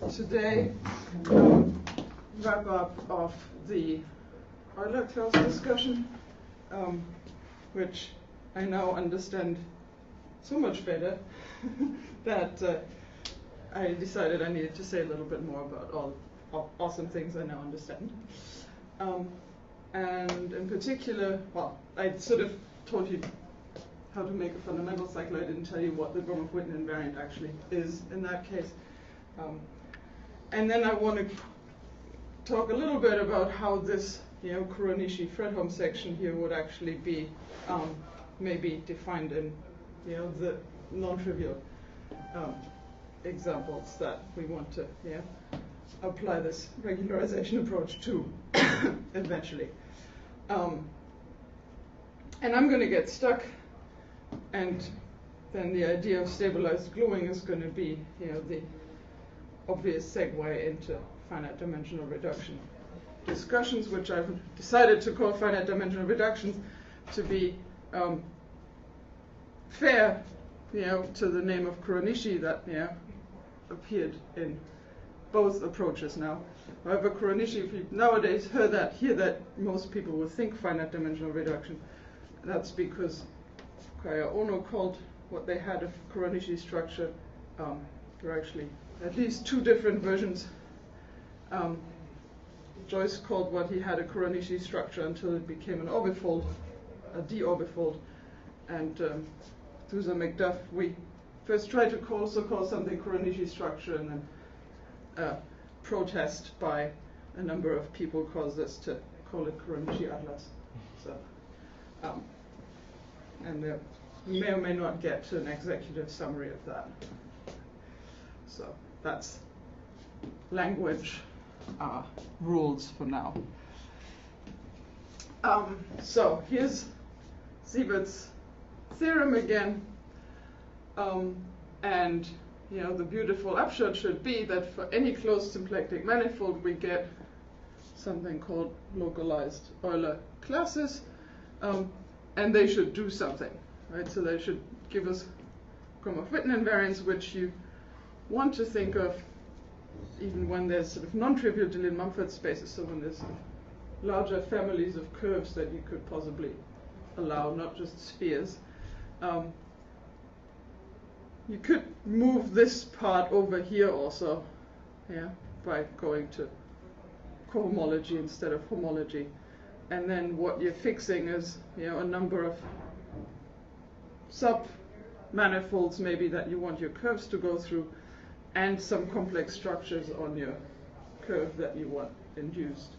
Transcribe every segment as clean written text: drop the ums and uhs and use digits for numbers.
today wrap up of the Euler class discussion, which I now understand so much better that I decided I needed to say a little bit more about all awesome things I now understand. And in particular, well, I sort of told you how to make a fundamental cycle. I didn't tell you what the Gromov-Witten invariant actually is in that case. And then I want to talk a little bit about how this, Kuronishi-Fredholm section here would actually be maybe defined in, the non-trivial examples that we want to, apply this regularization approach to eventually. And I'm going to get stuck, and then the idea of stabilized gluing is going to be, the obvious segue into finite dimensional reduction discussions, which I've decided to call finite dimensional reductions to be fair, to the name of Kuronishi that appeared in both approaches now. However, Kuronishi, if you nowadays hear that most people will think finite dimensional reduction. That's because Kaya Ono called what they had of Kuronishi structure. There are actually at least two different versions. Joyce called what he had a Kuronishi structure until it became an orbifold, a d-orbifold. And Thuza McDuff, we first tried to also call something Kuronishi structure, and then protest by a number of people caused us to call it Kuronishi Atlas. So, and we may or may not get to an executive summary of that. So that's language rules for now. So here's Siebert's theorem again, and the beautiful upshot should be that for any closed symplectic manifold we get something called localized Euler classes, and they should do something, right? So they should give us Gromov-Witten invariants, which you want to think of even when there's sort of non-trivial Deligne-Mumford spaces, so when there's larger families of curves that you could possibly allow, not just spheres. You could move this part over here also, by going to cohomology instead of homology. And then what you're fixing is, a number of sub-manifolds maybe that you want your curves to go through, and some complex structures on your curve that you want induced.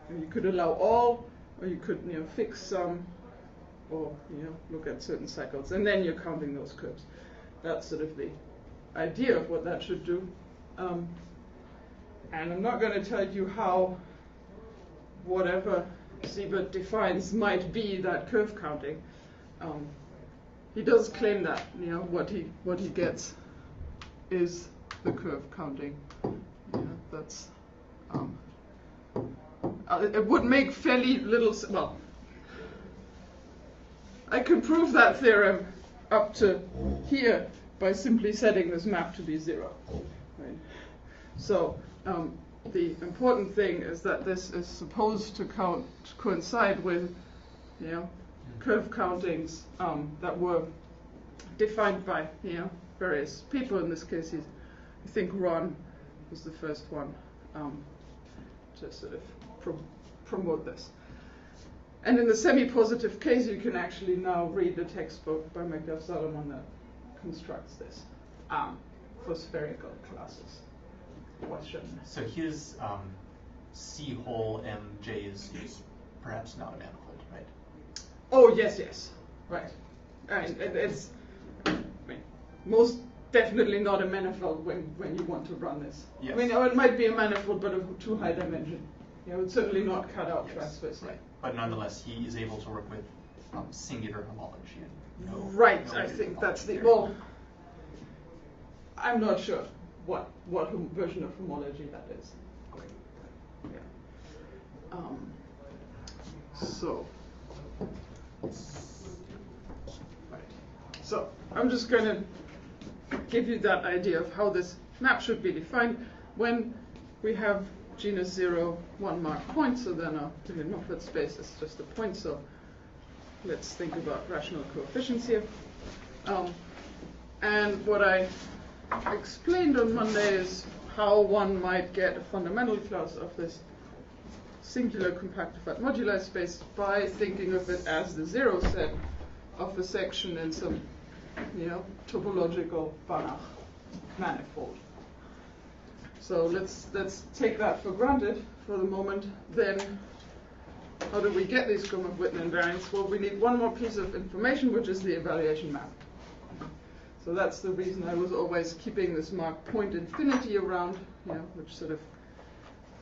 And you could allow all, or you could fix some, or look at certain cycles, and then you're counting those curves. That's sort of the idea of what that should do. And I'm not going to tell you how whatever Siebert defines might be that curve counting. He does claim that what he gets is the curve counting. That's it would make fairly little well. I could prove that theorem up to here by simply setting this map to be 0. Right? So the important thing is that this is supposed to coincide with curve countings that were defined by various people. In this case, I think Ron was the first one to sort of promote this. And in the semi-positive case, you can actually now read the textbook by McDuff Solomon that constructs this for spherical classes. Question. So his C whole MJ is perhaps not a manifold, right? Oh, yes. Right. And it's most definitely not a manifold when you want to run this. Yes. It might be a manifold, but of too high dimension. It's certainly not cut out transversely. Right. But nonetheless, he is able to work with singular homology. And right. I think that's the well. I'm not sure what version of homology that is. Okay. Yeah. So. Right. So I'm just going to give you that idea of how this map should be defined. when we have genus 0, 1 mark point, so then our Moffat space is just a point, so let's think about rational coefficients here. And what I explained on Monday is how one might get a fundamental class of this singular compactified moduli space by thinking of it as the zero set of a section in some, topological Banach manifold. So let's take that for granted for the moment. Then how do we get these Gromov-Witten invariants? Well, we need one more piece of information, which is the evaluation map. So that's the reason I was always keeping this mark point infinity around, which sort of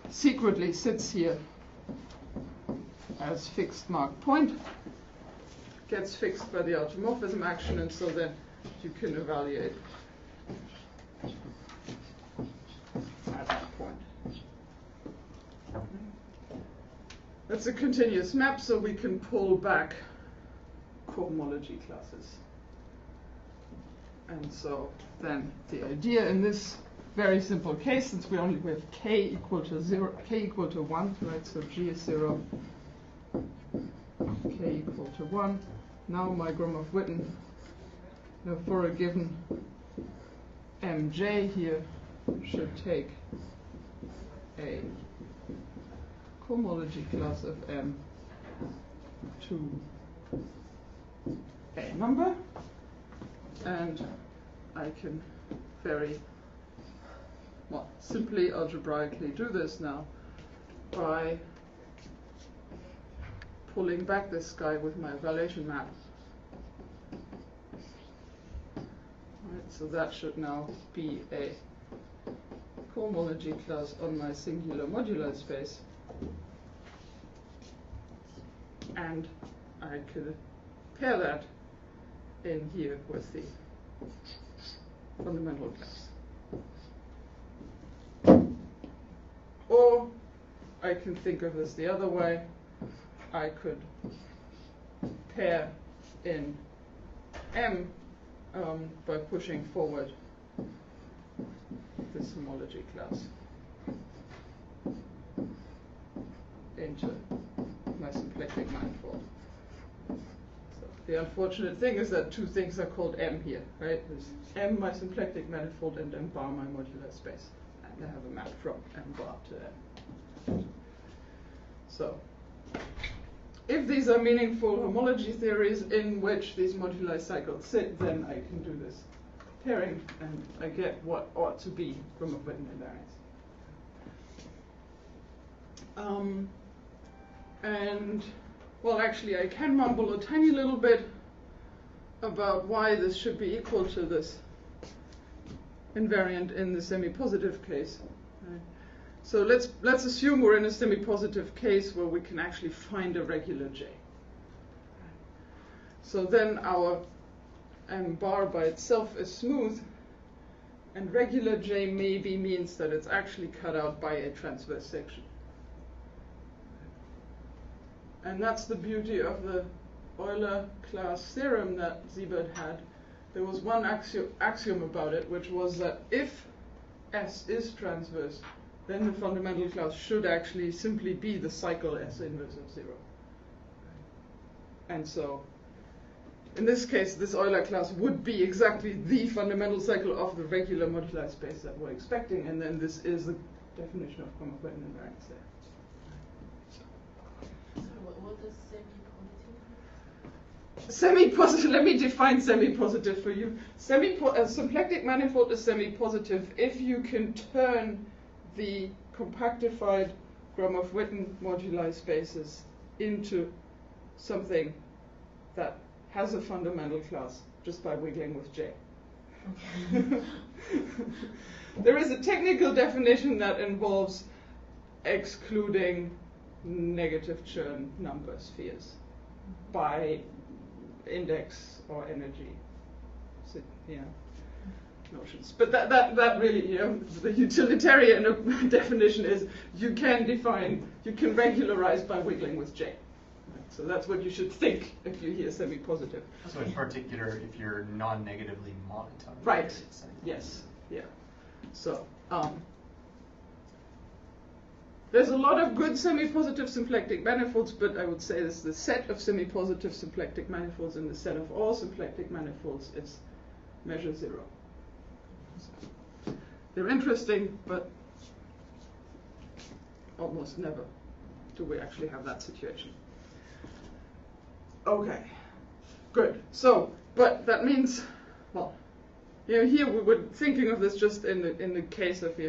secretly sits here as fixed mark point, gets fixed by the automorphism action, and so then you can evaluate at that point. That's a continuous map, so we can pull back cohomology classes. And so then the idea in this very simple case, since we have k equal to 0, k equal to 1, right? So g is 0, k equal to 1. Now my Gromov-Witten, for a given mj here, should take a cohomology class of m to a number, and I can very simply algebraically do this now by pulling back this guy with my evaluation map. Right, so that should now be a cohomology class on my singular moduli space, and I could pair that in here with the fundamental class. Or I can think of this the other way. I could pair in M by pushing forward this homology class into my symplectic manifold. So the unfortunate thing is that two things are called M here, right? There's M, my symplectic manifold, and M bar, my modular space. And I have a map from M bar to M. So if these are meaningful homology theories in which these moduli cycles sit, then I can do this pairing, and I get what ought to be Gromov-Witten invariants. And, well, actually, I can mumble a tiny little bit about why this should be equal to this invariant in the semi-positive case. Right? So let's assume we're in a semi-positive case where we can actually find a regular J. So then our M bar by itself is smooth, and regular J maybe means that it's actually cut out by a transverse section. And that's the beauty of the Euler class theorem that Siebert had. There was one axiom about it, which was that if S is transverse, then the fundamental class should actually simply be the cycle S inverse of 0. And so, in this case, this Euler class would be exactly the fundamental cycle of the regular moduli space that we're expecting, and then this is the definition of Gromov-Witten invariance there. So what does semi-positive? Semi-positive, let me define semi-positive for you. A symplectic manifold is semi-positive if you can turn the compactified Gromov-Witten moduli spaces into something that has a fundamental class just by wiggling with J. Okay. There is a technical definition that involves excluding negative churn number spheres by index or energy. So, notions. But that really, the utilitarian definition is you can regularize by wiggling with J. Right? So that's what you should think if you hear semi-positive. So in particular, if you're non-negatively monotone. Right. Yes. Yeah. So, there's a lot of good semi-positive symplectic manifolds, but I would say this: the set of semi-positive symplectic manifolds and the set of all symplectic manifolds is measure 0. So they're interesting, but almost never do we actually have that situation. Okay, good. So, but that means, well, here we were thinking of this just in the case of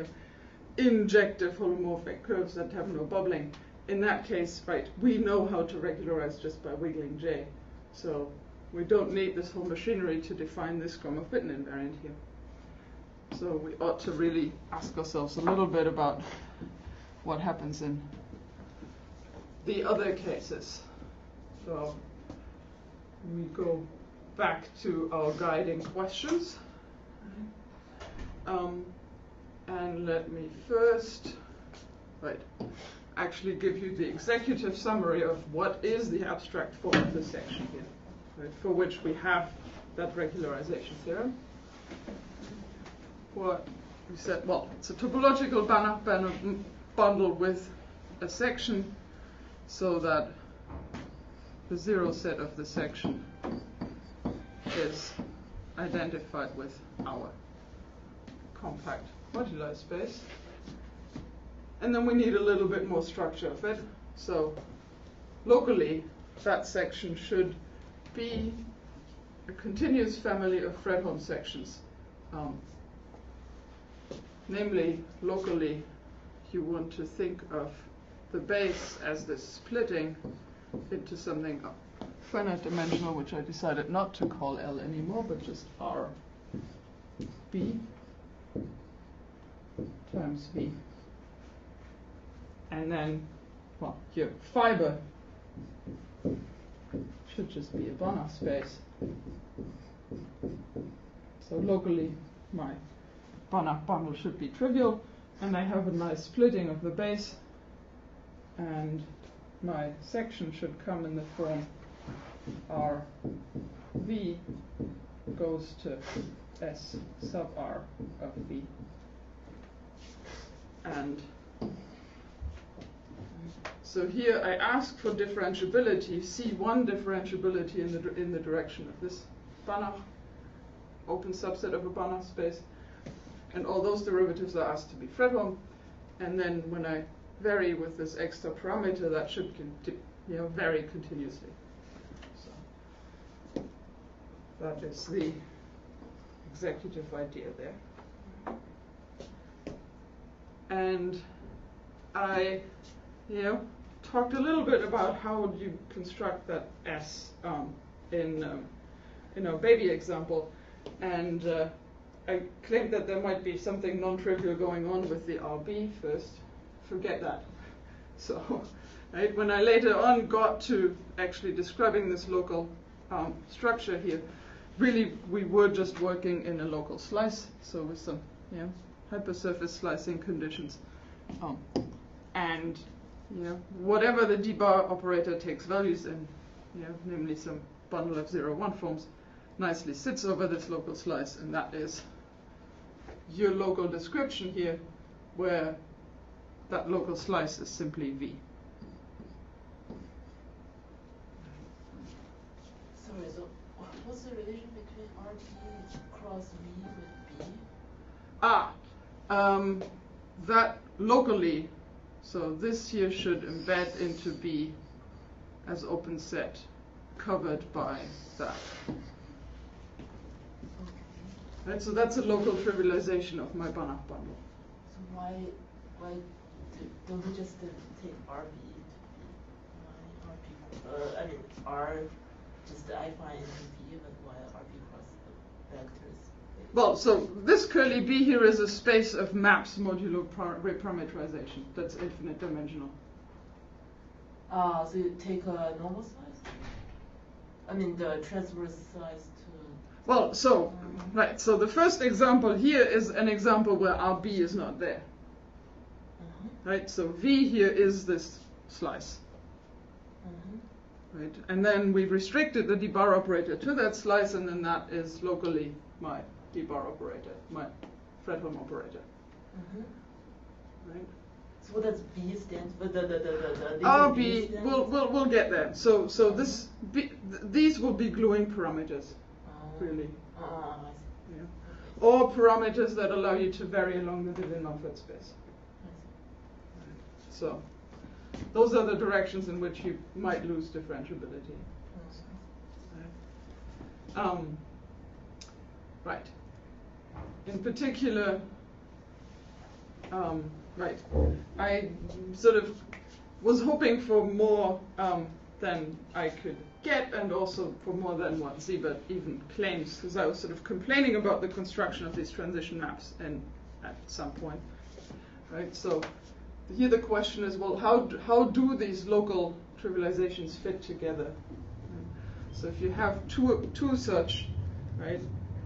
injective holomorphic curves that have no bubbling. In that case, right, we know how to regularize just by wiggling J. So we don't need this whole machinery to define this Gromov-Witten invariant here. So we ought to really ask ourselves a little bit about what happens in the other cases. So we go back to our guiding questions. And let me first, actually give you the executive summary of what is the abstract form of this section here, right, for which we have that regularization theorem. What we said, well, it's a topological Banach bundle with a section so that the zero set of the section is identified with our compact moduli space. And then we need a little bit more structure of it. So locally, that section should be a continuous family of Fredholm sections. Namely, locally, you want to think of the base as this splitting into something finite dimensional, which I decided not to call L anymore, but just R B times V. And then, well, your fiber should just be a Banach space. So locally, my Banach bundle should be trivial, and I have a nice splitting of the base, and my section should come in the form R V goes to S sub R of V. And so here I ask for differentiability, C1 differentiability in the direction of this Banach, open subset of a Banach space. And all those derivatives are asked to be Fredholm. And then when I vary with this extra parameter, that should vary continuously. So that is the executive idea there. And I talked a little bit about how you construct that S in our baby example. And I claimed that there might be something non-trivial going on with the RB first. Forget that. So right, when I later on got to actually describing this local structure here, really we were just working in a local slice, so with some hypersurface slicing conditions. And whatever the d-bar operator takes values in, namely some bundle of 0-1 forms, nicely sits over this local slice, and that is your local description here, where that local slice is simply V. Sorry, so what's the relation between RT cross V with B? That locally, so this here should embed into B as open set covered by that. Right, so that's a local trivialization of my Banach bundle. So why don't we just take RB into B? R just I find in B, but why RB cross the vectors? Well, so this curly B here is a space of maps modulo reparametrization. That's infinite dimensional. So you take a normal slice? The transverse slice to... Well, so, right, so the first example here is an example where RB is not there. Right, so V here is this slice. Right, and then we've restricted the d-bar operator to that slice, and then that is locally my d-bar operator, my Fredholm operator. Right. So what does B stand for? R, B B, stand we'll get there. So this B, these will be gluing parameters, really. I see. Yeah. Or parameters that allow you to vary along the Dillon-Mumford space. So those are the directions in which you might lose differentiability. Right. In particular, right, I sort of was hoping for more than I could get, and also for more than what Siebert even claims, because I was sort of complaining about the construction of these transition maps at some point. Right. So here the question is, well, how do these local trivializations fit together? So if you have two such, right,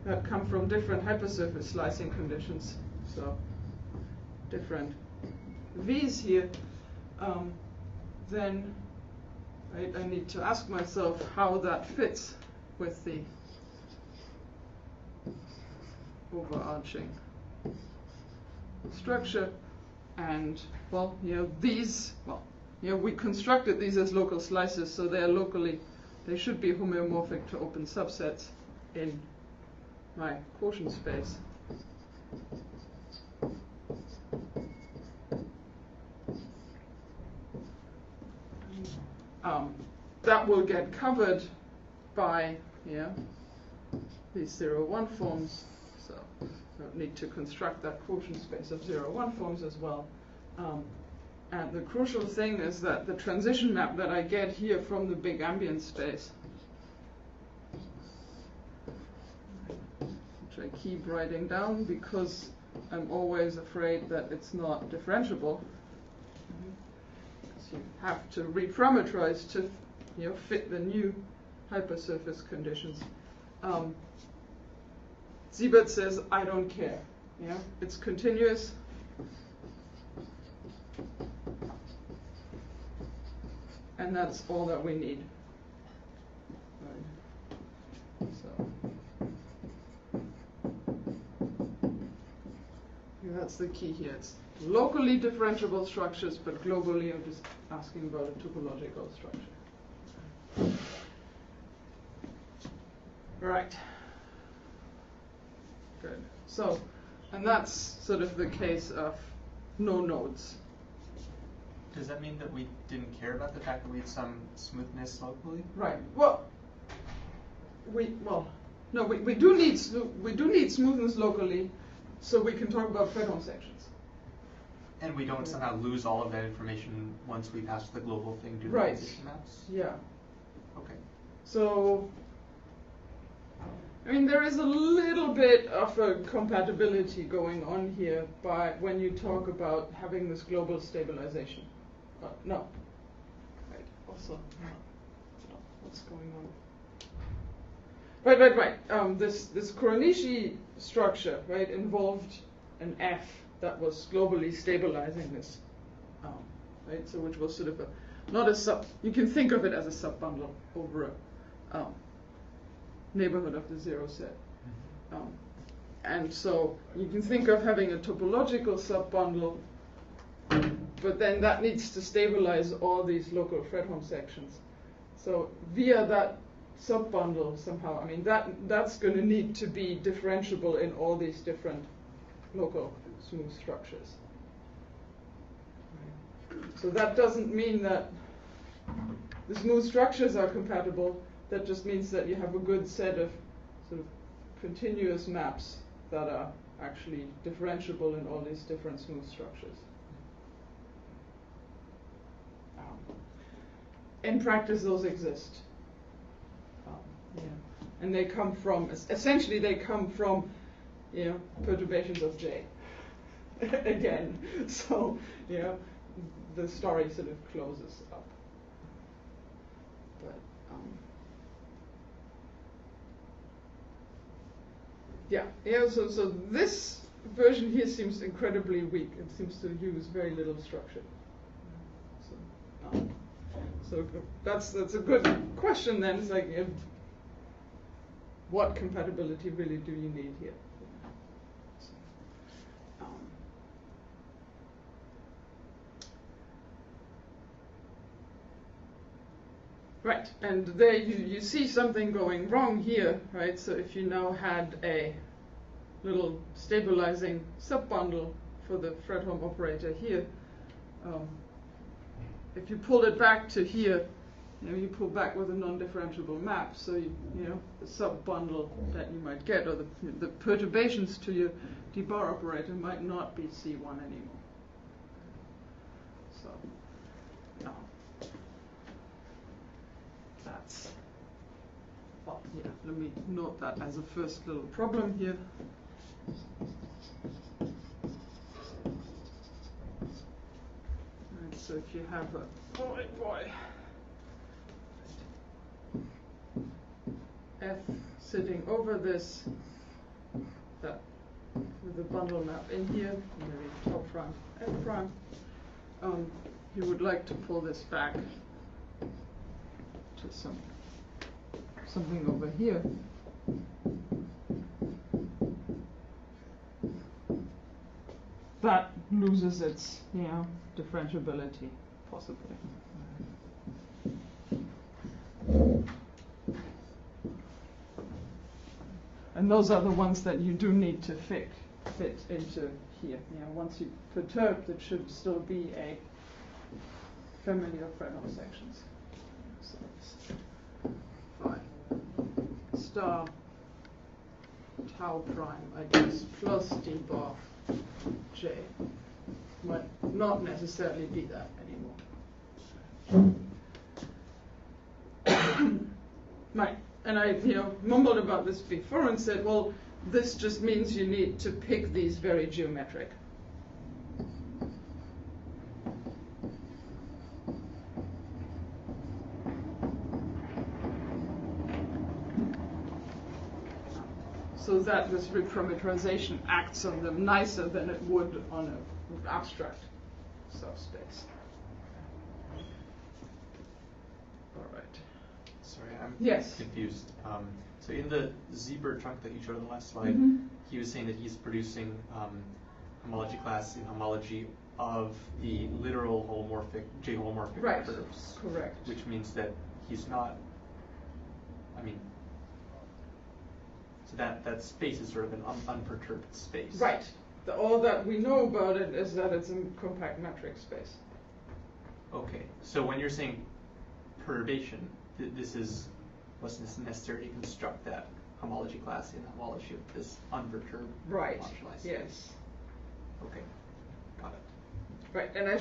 that come from different hypersurface slicing conditions, so different V's here, then right, I need to ask myself how that fits with the overarching structure. And well, these, we constructed these as local slices, so they should be homeomorphic to open subsets in my quotient space. That will get covered by these 0-1 forms. So I don't need to construct that quotient space of 0-1 forms as well. And the crucial thing is that the transition map that I get here from the big ambient space, which I keep writing down because I'm always afraid that it's not differentiable. Because you have to reparameterize to fit the new hypersurface conditions. Siebert says, I don't care. It's continuous. And that's all that we need. Right. So that's the key here. It's locally differentiable structures, but globally I'm just asking about a topological structure. Right. Good. So, and that's sort of the case of no nodes. Does that mean that we didn't care about the fact that we had some smoothness locally? Right. Well, we do need smoothness locally, so we can talk about Fredholm sections. And we don't somehow lose all of that information once we pass the global thing to the right. transition maps? Yeah. Okay. So, I mean, there is a little bit of a compatibility going on here by when you talk about having this global stabilization. No. Right. Also, no. What's going on? Right. This Kuronishi structure, right, involved an F that was globally stabilizing this, right? So which was sort of not a sub. You can think of it as a subbundle over a neighborhood of the zero set. And so you can think of having a topological subbundle, but then that needs to stabilize all these local Fredholm sections. So via that subbundle somehow, I mean that's going to need to be differentiable in all these different local smooth structures. So that doesn't mean that the smooth structures are compatible. That just means that you have a good set of sort of continuous maps that are actually differentiable in all these different smooth structures. In practice, those exist. And they come from, essentially they come from, perturbations of J. Again, so, the story sort of closes up. But, so this version here seems incredibly weak. It seems to use very little structure. So that's a good question then. It's like, what compatibility really do you need here? Right, and there you see something going wrong here, right? So if you now had a little stabilizing subbundle for the Fredholm operator here, if you pull it back to here, you pull back with a non-differentiable map, so the subbundle that you might get, or the perturbations to your d-bar operator might not be C1 anymore. So that's, let me note that as a first little problem here. Right, so if you have a F sitting over this, that with the bundle map in here, maybe tau prime, F prime, you would like to pull this back to something over here. That loses its differentiability, possibly. And those are the ones that you do need to fit into here. Once you perturb, it should still be a family of Fredholm sections. So it's phi star tau prime, I guess, plus d bar j might not necessarily be that anymore. Right. And I, mumbled about this before and said, well, this just means you need to pick these very geometric. So that this reparametrization acts on them nicer than it would on an abstract subspace. All right. Sorry, I'm confused. So in the Siebert chunk that you showed on the last slide, he was saying that he's producing homology class in homology of the literal holomorphic, J-holomorphic curves. Correct. Which means that he's not, so that space is sort of an unperturbed space. Right. All that we know about it is that it's a compact metric space. Okay. So when you're saying perturbation, this wasn't necessary to construct that homology class in homology of this unperturbed moduli space. Yes. Okay. Got it. Right, and I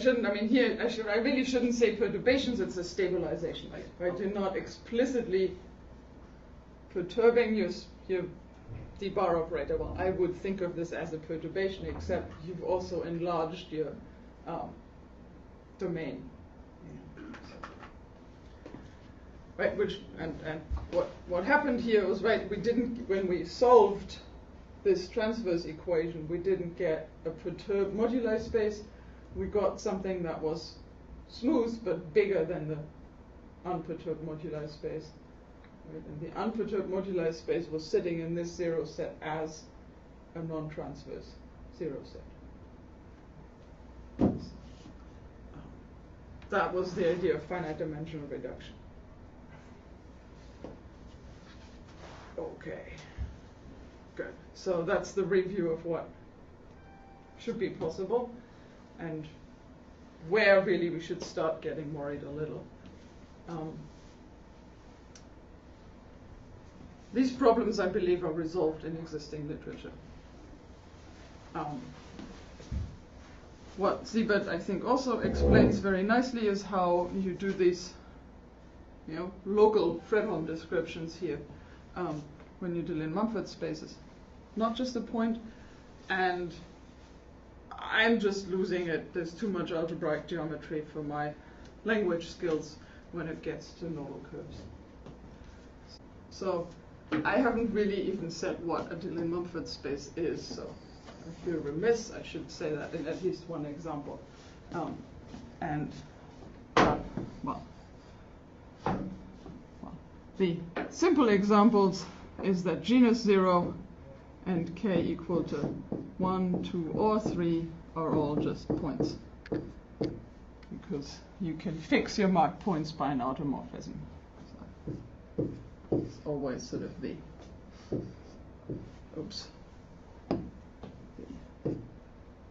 really shouldn't say perturbations, it's a stabilization. Right? You're not explicitly perturbing your d-bar operator. Well, I would think of this as a perturbation, except you've also enlarged your domain. Right, and what happened here was, when we solved this transverse equation, we didn't get a perturbed moduli space. We got something that was smooth but bigger than the unperturbed moduli space. Right? And the unperturbed moduli space was sitting in this zero set as a non-transverse zero set. That was the idea of finite dimensional reduction. Okay, good. So that's the review of what should be possible and where really we should start getting worried a little. These problems, I believe, are resolved in existing literature. What Siebert, I think, also explains very nicely is how you do these, local Fredholm descriptions here. When you deal in Mumford spaces, not just a point, and I'm just losing it. There's too much algebraic geometry for my language skills when it gets to normal curves. So I haven't really even said what a Dillon-Mumford space is, so I feel remiss. I should say that in at least one example. The simple examples is that genus 0 and k equal to 1, 2, or 3 are all just points, because you can fix your marked points by an automorphism. always sort of the, oops. You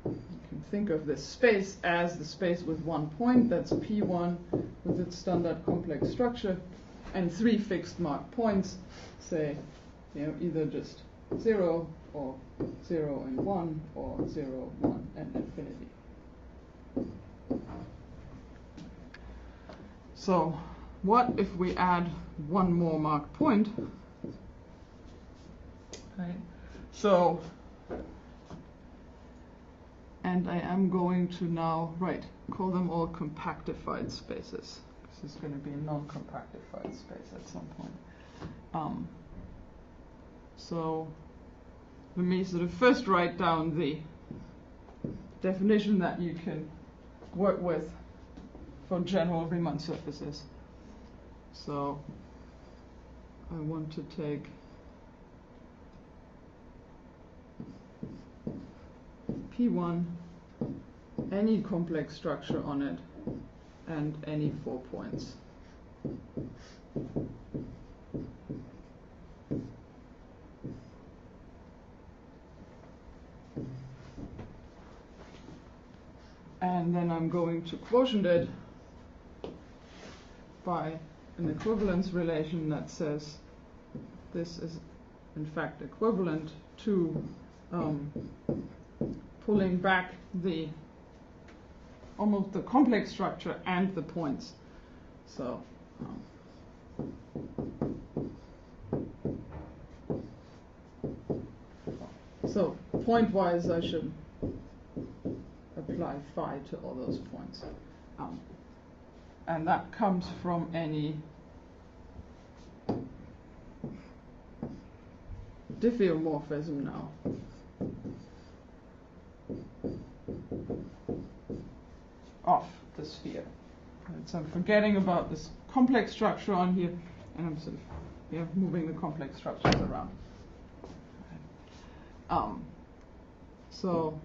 can think of this space as the space with one point, that's P1 with its standard complex structure, and 3 fixed mark points, say, either just 0 or 0 and 1 or 0, 1 and infinity. So what if we add one more mark point? Right. So, and I am going to now, call them all compactified spaces. This is going to be a non-compactified space at some point. So let me sort of first write down the definition that you can work with for general Riemann surfaces. So I want to take P1, any complex structure on it, and any 4 points. And then I'm going to quotient it by an equivalence relation that says this is in fact equivalent to pulling back almost the complex structure and the points. So so point-wise I should apply phi to all those points. And that comes from any diffeomorphism now. Of the sphere. Right, so I'm forgetting about this complex structure on here, and I'm sort of moving the complex structures around. So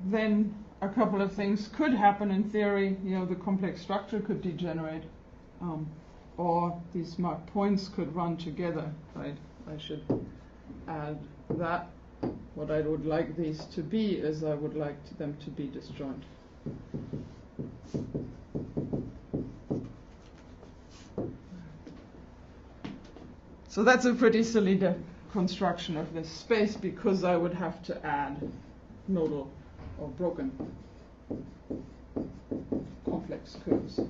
then a couple of things could happen in theory. The complex structure could degenerate, or these marked points could run together. Right? I should add that. What I would like these to be is I would like them to be disjoint. So that's a pretty silly construction of this space, because I would have to add nodal or broken complex curves.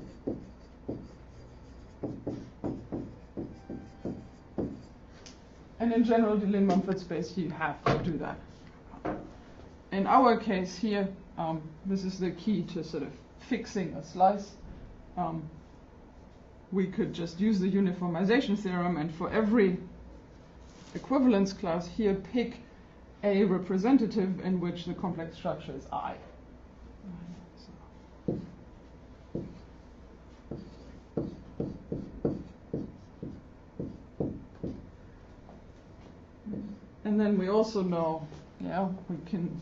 And in general, Deligne-Mumford space, you have to do that. In our case here, this is the key to sort of fixing a slice. We could just use the uniformization theorem, and for every equivalence class here, pick a representative in which the complex structure is I. And then we also know,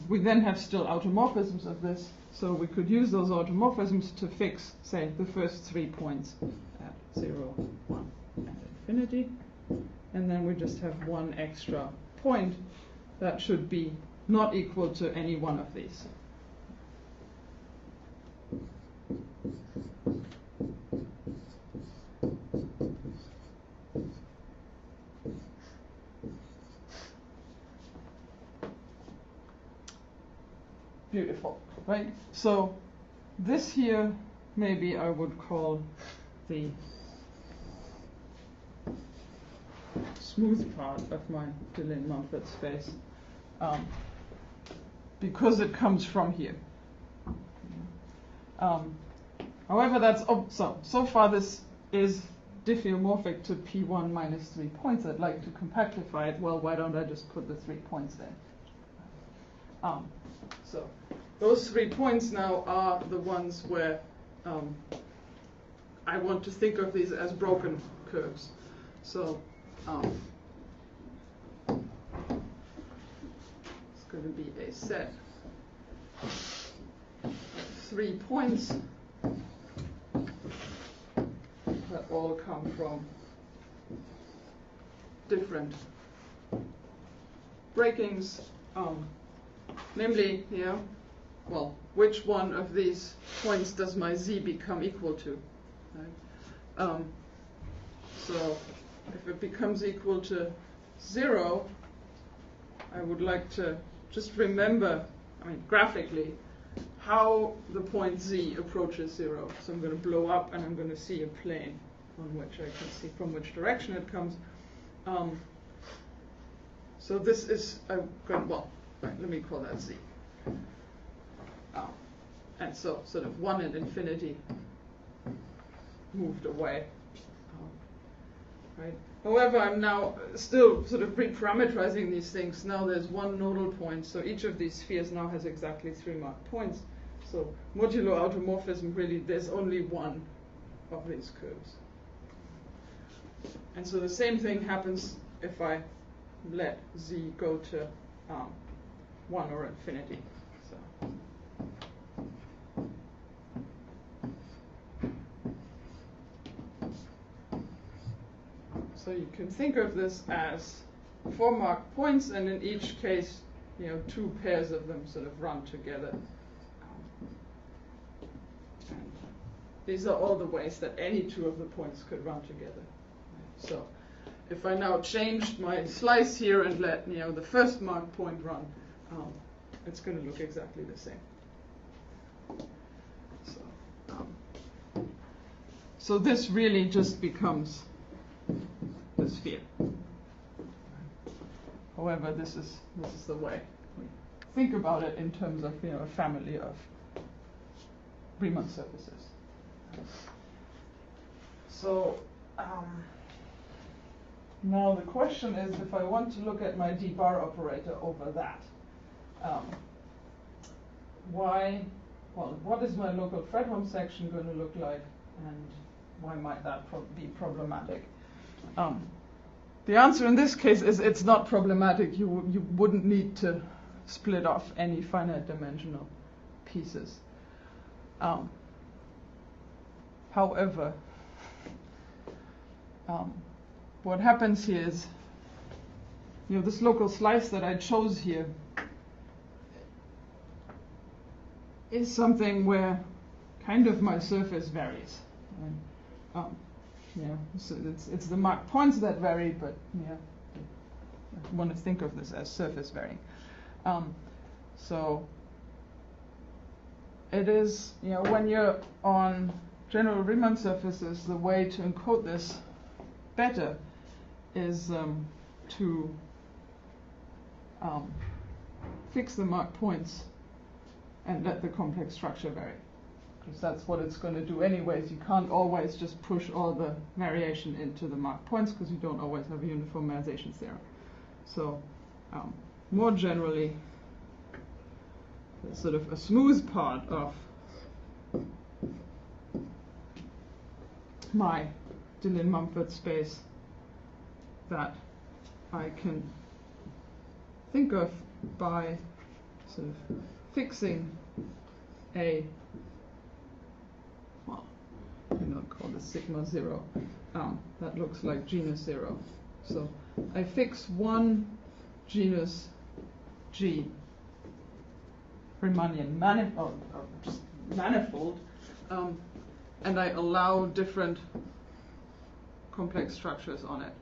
we then have still automorphisms of this, so we could use those automorphisms to fix, say, the first 3 points at 0, 1, and infinity. And then we just have one extra point that should be not equal to any one of these. Beautiful, right? So this here, maybe I would call the smooth part of my Deligne-Mumford space, because it comes from here. However, that's so far this is diffeomorphic to P1 minus 3 points. I'd like to compactify it. Well, why don't I just put the 3 points there? So those 3 points now are the ones where I want to think of these as broken curves. So it's going to be a set of 3 points that all come from different breakings, namely, well, which one of these points does my z become equal to? Right? So if it becomes equal to 0, I would like to just remember, graphically, how the point z approaches 0. So I'm going to blow up and I'm going to see a plane on which I can see from which direction it comes. So this is, let me call that z. And so sort of 1 and infinity moved away. Right? However, I'm now still sort of reparameterizing these things. Now there's one nodal point, so each of these spheres now has exactly 3 marked points. So modulo automorphism, really, there's only one of these curves. And so the same thing happens if I let z go to 1 or infinity. So you can think of this as 4 marked points, and in each case, 2 pairs of them sort of run together. And these are all the ways that any 2 of the points could run together. So if I now changed my slice here and let the first marked point run, it's going to look exactly the same. So this really just becomes the sphere. However, this is the way we think about it in terms of a family of Riemann surfaces. So now the question is, if I want to look at my d-bar operator over that, what is my local Fredholm section going to look like, and why might that be problematic? The answer in this case is it's not problematic. You wouldn't need to split off any finite dimensional pieces. However, what happens here is, this local slice that I chose here is something where kind of my surface varies. So it's the marked points that vary, but I want to think of this as surface varying. So it is, when you're on general Riemann surfaces, the way to encode this better is to fix the marked points and let the complex structure vary. Because that's what it's going to do anyways. You can't always just push all the variation into the marked points, because you don't always have a uniformization theorem. So more generally, sort of a smooth part of my Dillon-Mumford space that I can think of by sort of fixing a, call this sigma 0. That looks like genus 0. So I fix one genus G Riemannian manifold, and I allow different complex structures on it.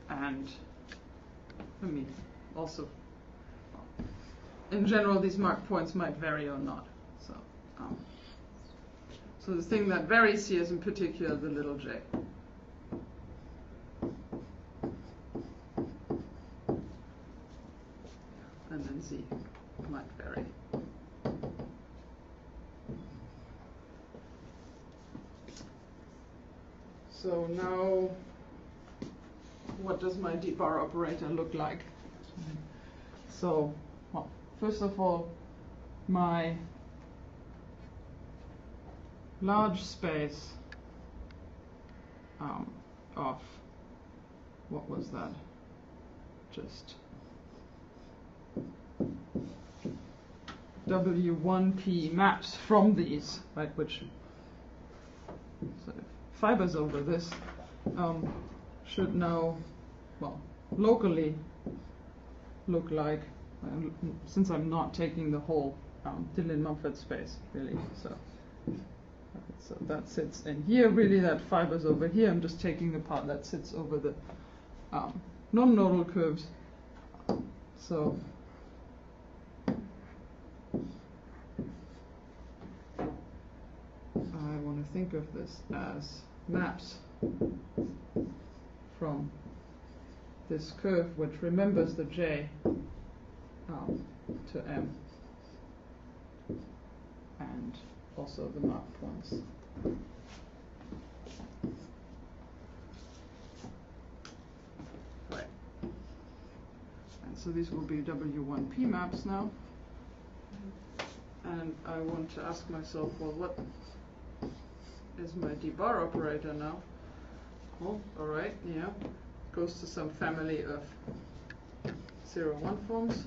And also, in general, these marked points might vary or not. So the thing that varies here is in particular the little j. And then z might vary. So now, what does my d-bar operator look like? So, well, first of all, my large space of, what was that? Just W1P maps from these, right, which sort of fibers over this, should now, well, locally look like, since I'm not taking the whole Dillon-Mumford space, really, so that sits in here, really that fiber's over here, I'm just taking the part that sits over the non-nodal curves, so I want to think of this as maps from this curve, which remembers the J to M, and also the mark points. Right. And so these will be W1P maps now. And I want to ask myself, well, what is my d-bar operator now? Oh, all right, yeah. Goes to some family of 0-1 forms.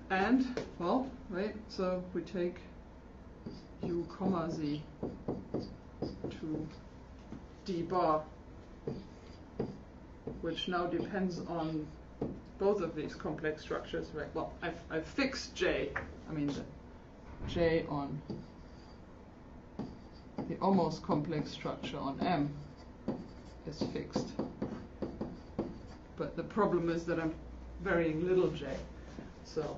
And, well, right, so we take U comma Z to d-bar, which now depends on both of these complex structures, right? Well, I've fixed J, I mean the J on the almost complex structure on M is fixed. But the problem is that I'm varying little j. So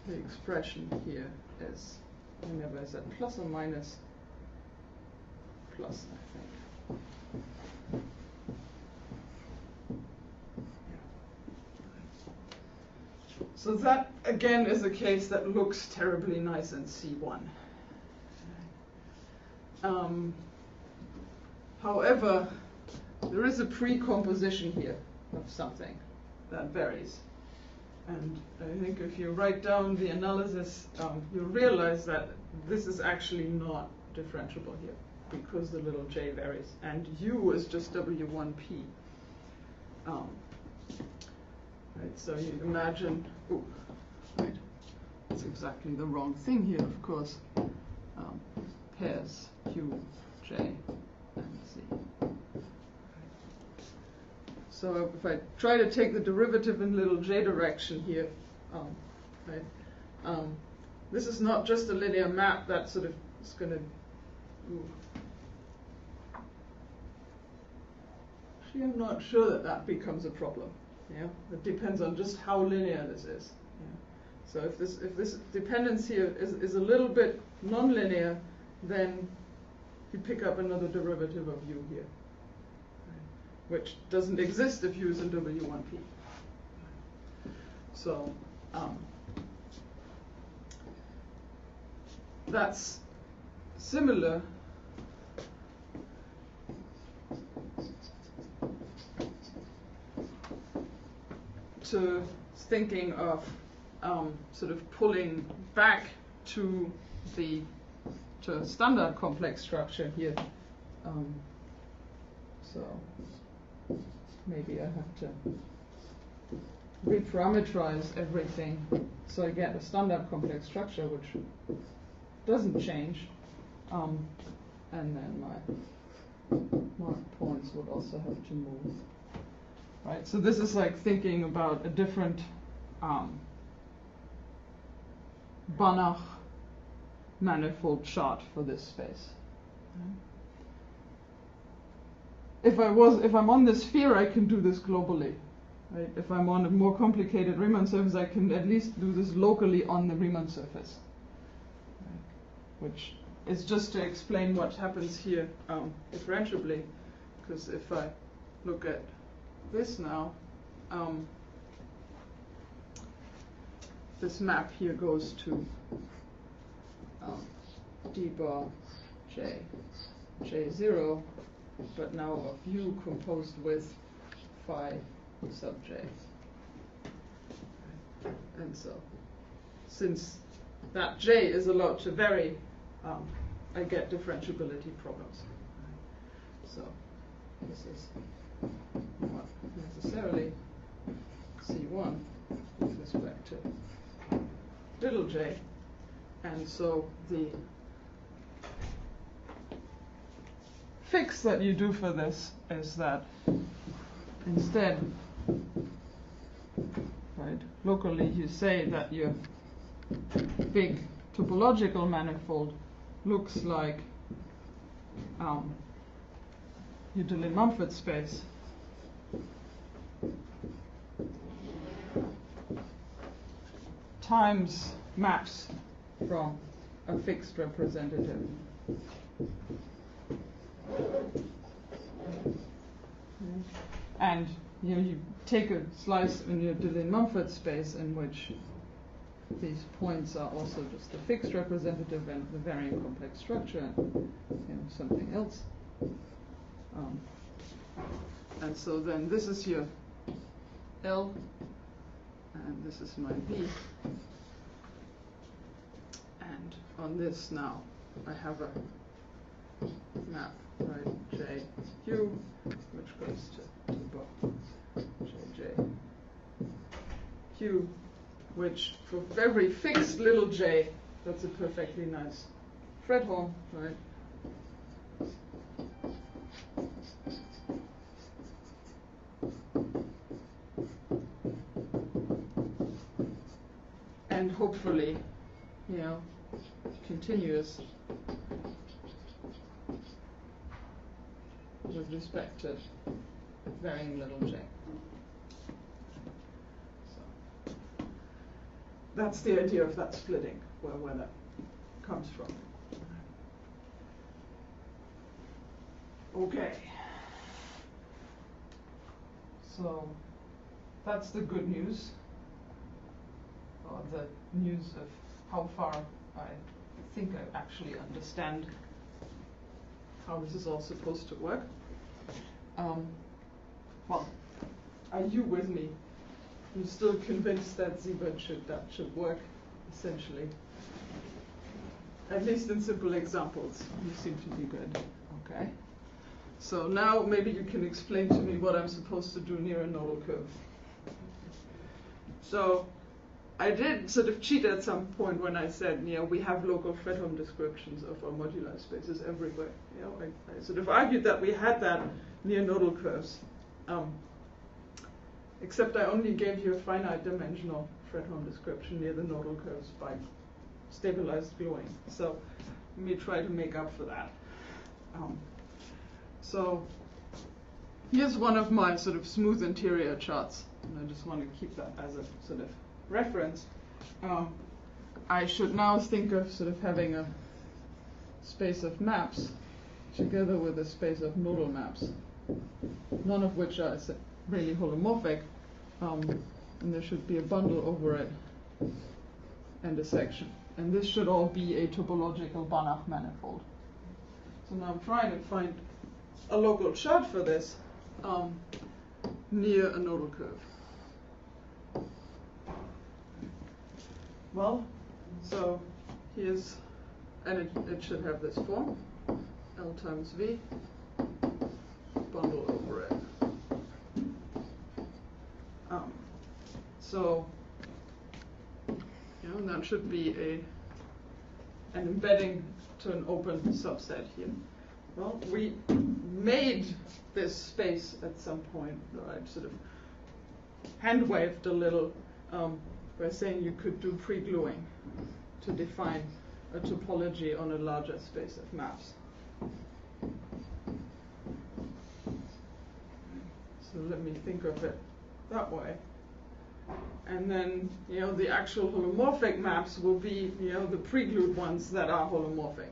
the expression here is, whenever is that plus or minus plus, I think. So that, again, is a case that looks terribly nice in C1. However, there is a precomposition here of something that varies. And I think if you write down the analysis, you'll realize that this is actually not differentiable here, because the little j varies. And U is just W1P. Right, so you imagine, right, it's exactly the wrong thing here, of course. Pairs Q, J, and Z. So if I try to take the derivative in little j direction here, right, this is not just a linear map that sort of is going to. Actually, I'm not sure that becomes a problem. Yeah, it depends on just how linear this is. Yeah. So if this dependence here is a little bit nonlinear, then you pick up another derivative of U here, right, which doesn't exist if U is in W1P. So that's similar to thinking of sort of pulling back to the standard complex structure here. So maybe I have to reparameterize everything so I get a standard complex structure which doesn't change, and then my mark points would also have to move. Right, so this is like thinking about a different Banach manifold chart for this space. If I'm on this sphere, I can do this globally. Right? If I'm on a more complicated Riemann surface, I can at least do this locally on the Riemann surface, right? Which is just to explain what happens here differentiably. Because if I look at this now, this map here goes to d bar j, j0, but now of U composed with phi sub j. And so, since that j is allowed to vary, I get differentiability problems. So, this is not necessarily C1 with respect to little j, and so the fix that you do for this is that instead, right, locally you say that your big topological manifold looks like your Dillon-Mumford space times maps from a fixed representative. And you take a slice in your Dillon-Mumford space in which these points are also just a fixed representative and the varying complex structure and something else. And so then this is your L, and this is my B. And on this now, I have a map, right, J, Q, which goes to both J, J, Q, which for every fixed little j, that's a perfectly nice Fredholm, right? And hopefully, continuous with respect to varying little j. So that's the idea of that splitting, where that comes from. Okay. So that's the good news, or the news of how far I think I actually understand how this is all supposed to work. Well, are you with me? I'm still convinced that Siebert should work, essentially. At least in simple examples, you seem to be good. Okay. So now maybe you can explain to me what I'm supposed to do near a nodal curve. So I did sort of cheat at some point when I said, we have local Fredholm descriptions of our moduli spaces everywhere. I sort of argued that we had that near nodal curves. Except I only gave you a finite dimensional Fredholm description near the nodal curves by stabilized gluing. So let me try to make up for that. So here's one of my sort of smooth interior charts, and I just want to keep that as a sort of reference. I should now think of sort of having a space of maps together with a space of nodal maps, none of which are really holomorphic, and there should be a bundle over it and a section. And this should all be a topological Banach manifold. So now I'm trying to find a local chart for this near a nodal curve. Well, so here's, and it should have this form, L times V, bundle over it. So, that should be an embedding to an open subset here. Well, we made this space at some point, right? Sort of hand waved a little by saying you could do pre-gluing to define a topology on a larger space of maps. So let me think of it that way. And then, the actual holomorphic maps will be, the pre-glued ones that are holomorphic.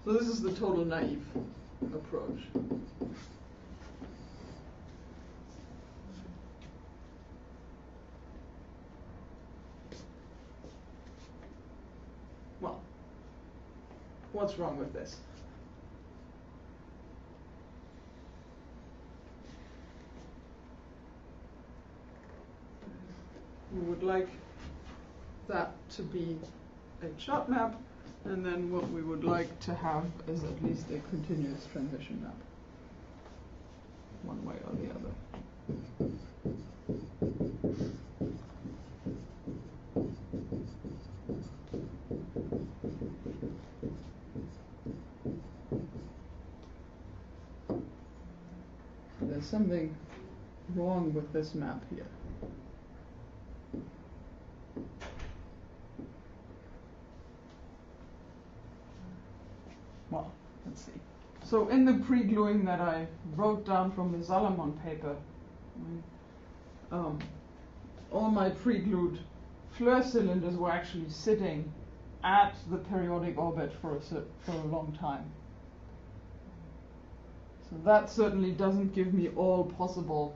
So this is the total naive approach. Well, what's wrong with this? We would like that to be a chart map, and then what we would like to have is at least a continuous transition map, one way or the other. something wrong with this map here. Well, let's see. So in the pre-gluing that I wrote down from the Salomon paper, all my pre-glued Fleur cylinders were actually sitting at the periodic orbit for a long time. So that certainly doesn't give me all possible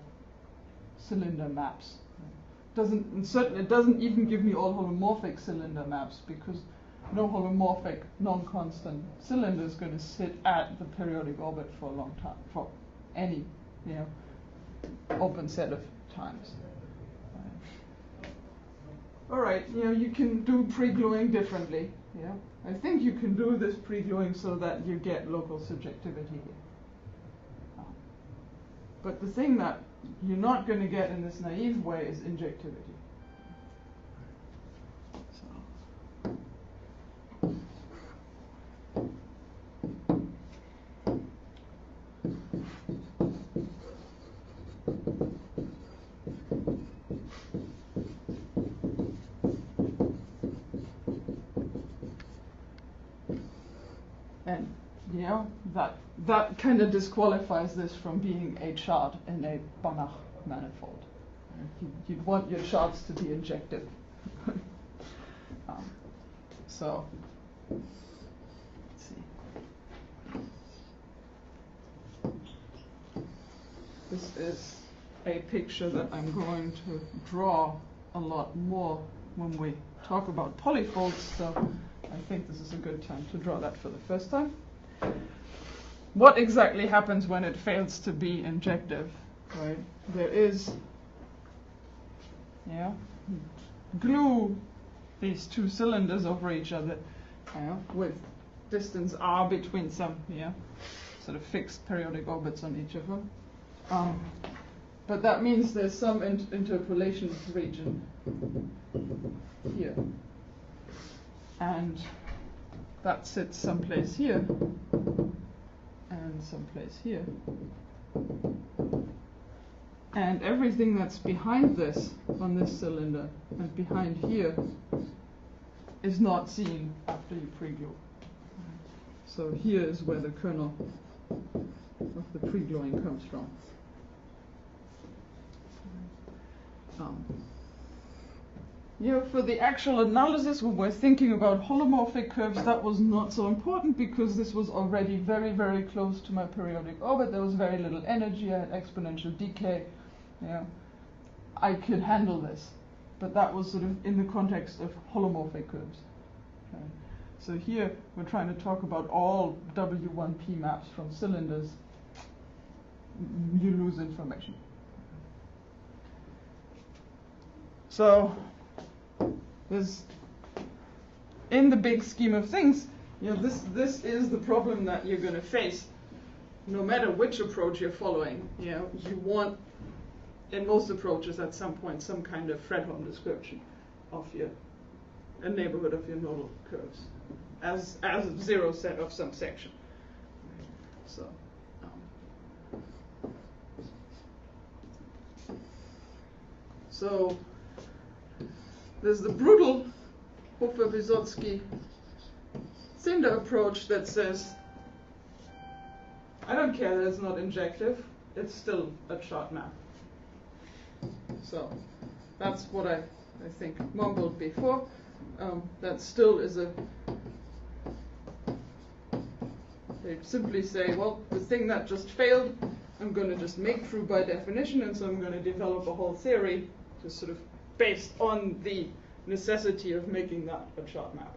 cylinder maps. It doesn't even give me all holomorphic cylinder maps, because no holomorphic non-constant cylinder is going to sit at the periodic orbit for a long time, for any open set of times. All right, you can do pre-gluing differently. Yeah, I think you can do this pre-gluing so that you get local subjectivity here. But the thing that you're not going to get in this naive way is injectivity. And that kind of disqualifies this from being a chart in a Banach manifold. You'd want your charts to be injective. So, let's see. This is a picture that I'm going to draw a lot more when we talk about polyfolds, so I think this is a good time to draw that for the first time. What exactly happens when it fails to be injective, right? There is, glue these two cylinders over each other, with distance r between some, sort of fixed periodic orbits on each of them. But that means there's some interpolation region here. And that sits someplace here and someplace here. And everything that's behind this on this cylinder and behind here is not seen after you pre-glue. So here is where the kernel of the pre-gluing comes from. For the actual analysis, when we're thinking about holomorphic curves, that was not so important because this was already very, very close to my periodic orbit. There was very little energy. I had exponential decay. I could handle this. But that was sort of in the context of holomorphic curves. Okay. So here, we're trying to talk about all W1P maps from cylinders. You lose information. So, in the big scheme of things, this is the problem that you're going to face, no matter which approach you're following. You want, in most approaches, at some point, some kind of Fredholm description of a neighborhood of your nodal curves as a zero set of some section. So there's the brutal Hofer-Wysotsky Cinder approach that says, I don't care that it's not injective, it's still a chart map. So that's what I think mumbled before. That still is they simply say, well, the thing that just failed, I'm going to just make true by definition, and so I'm going to develop a whole theory just sort of based on the necessity of making that a chart map.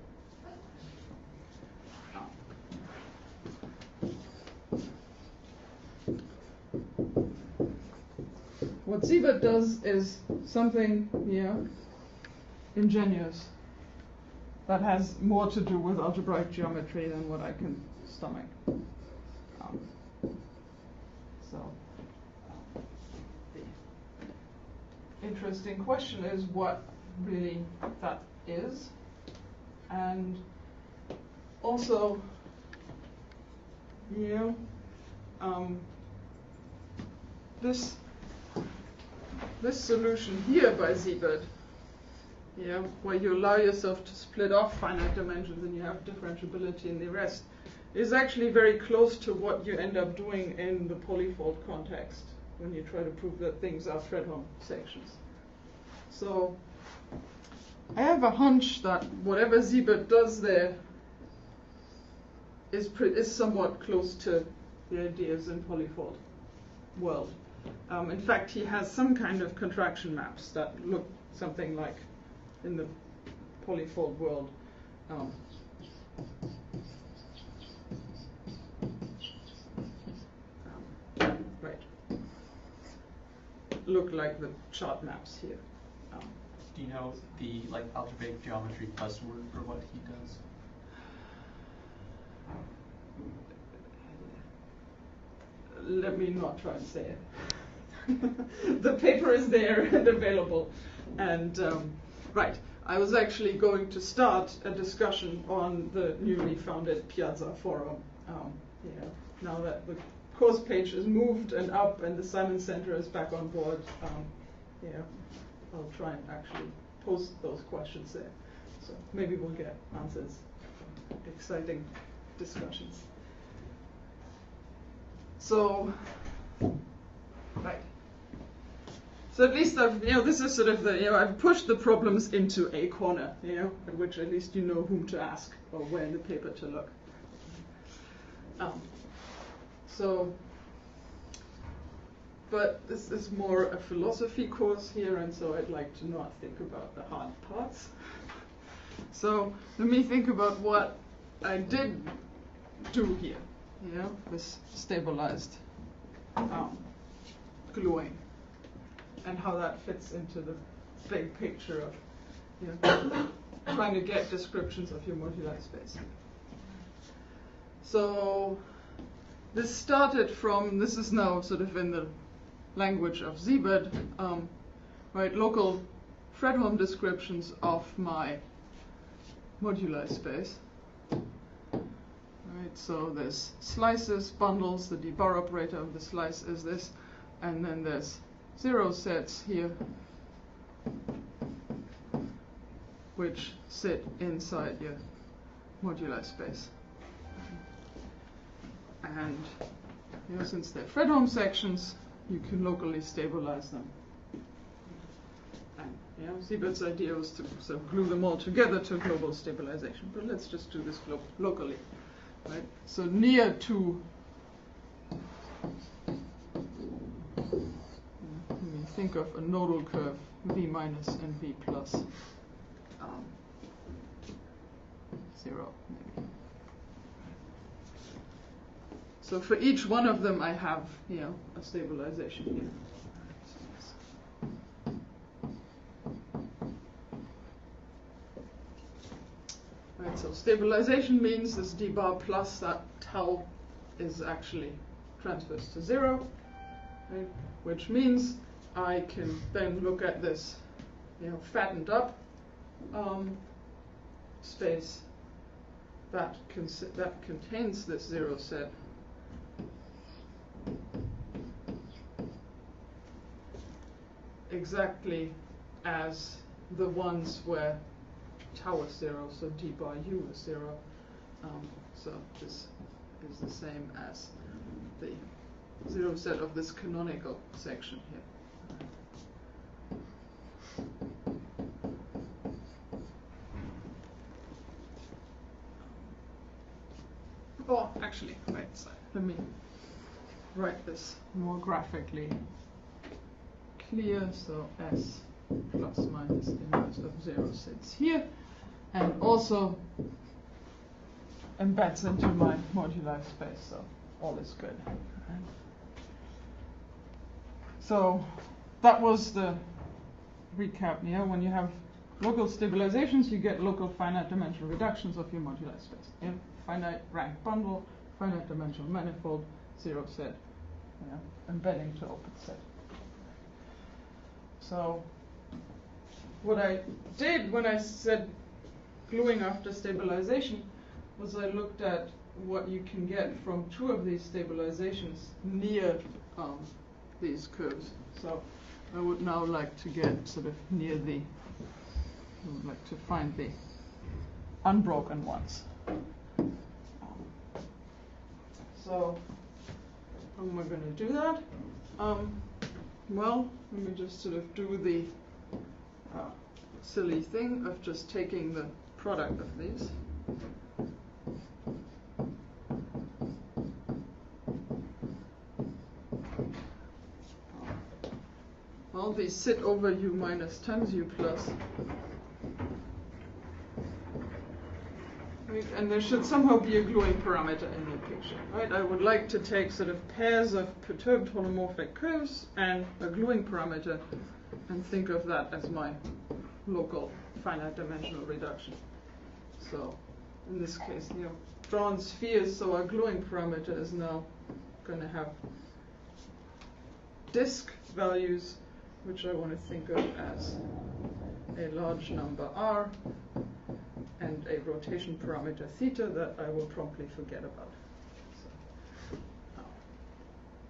What Siebert does is something ingenious that has more to do with algebraic geometry than what I can stomach. The interesting question is what really that is, and also this solution here by Siebert, yeah, where you allow yourself to split off finite dimensions and you have differentiability in the rest, is actually very close to what you end up doing in the polyfold context when you try to prove that things are Fredholm sections. So I have a hunch that whatever Siebert does there is somewhat close to the ideas in polyfold world. In fact, he has some kind of contraction maps that look something like in the polyfold world. Right. Look like the chart maps here. Do you know the algebraic geometry buzzword for what he does? Let me not try and say it. The paper is there and available. And right, I was actually going to start a discussion on the newly founded Piazza Forum. Now that the course page is moved and up and the Simon Center is back on board, I'll try and actually post those questions there. So maybe we'll get answers. Exciting discussions. So, right. So at least this is sort of I've pushed the problems into a corner, at which at least you know whom to ask or where in the paper to look. But this is more a philosophy course here, and so I'd like to not think about the hard parts. So let me think about what I did do here, this stabilized gluing, and how that fits into the big picture of trying to get descriptions of your moduli space. So this started from, this is now sort of in the language of Siebert, local Fredholm descriptions of my moduli space. Right, so there's slices, bundles, the d-bar operator of the slice is this, and then there's zero sets here, which sit inside your moduli space. And since they're Fredholm sections, you can locally stabilize them. And Siebert's idea was to sort of glue them all together to global stabilization. But let's just do this locally. Right? So near to, we think of a nodal curve v minus and v plus 0 maybe. So for each one of them, I have a stabilization here. Right, so stabilization means this d bar plus that tau is actually transfers to 0, right? Which means I can then look at this fattened up space that contains this 0 set. Exactly as the ones where tau is 0, so d bar u is 0. So this is the same as the 0 set of this canonical section here. Oh, actually, wait, so let me write this more graphically clear. So S plus minus inverse of 0 sits here, and also embeds into my moduli space, so all is good. So that was the recap. When you have local stabilizations, you get local finite dimensional reductions of your moduli space. Finite rank bundle, finite dimensional manifold, 0 set, embedding to open set. So what I did when I said gluing after stabilization was I looked at what you can get from two of these stabilizations near these curves. So I would now like to get sort of near I would like to find the unbroken ones. So how am I going to do that? Well, let me just sort of do the silly thing of just taking the product of these. Well, these sit over u minus times u plus. Right? And there should somehow be a gluing parameter in the picture. Right? I would like to take sort of pairs of perturbed holomorphic curves and a gluing parameter and think of that as my local finite dimensional reduction. So in this case, drawn spheres, so our gluing parameter is now going to have disk values, which I want to think of as a large number r and a rotation parameter theta that I will promptly forget about. So,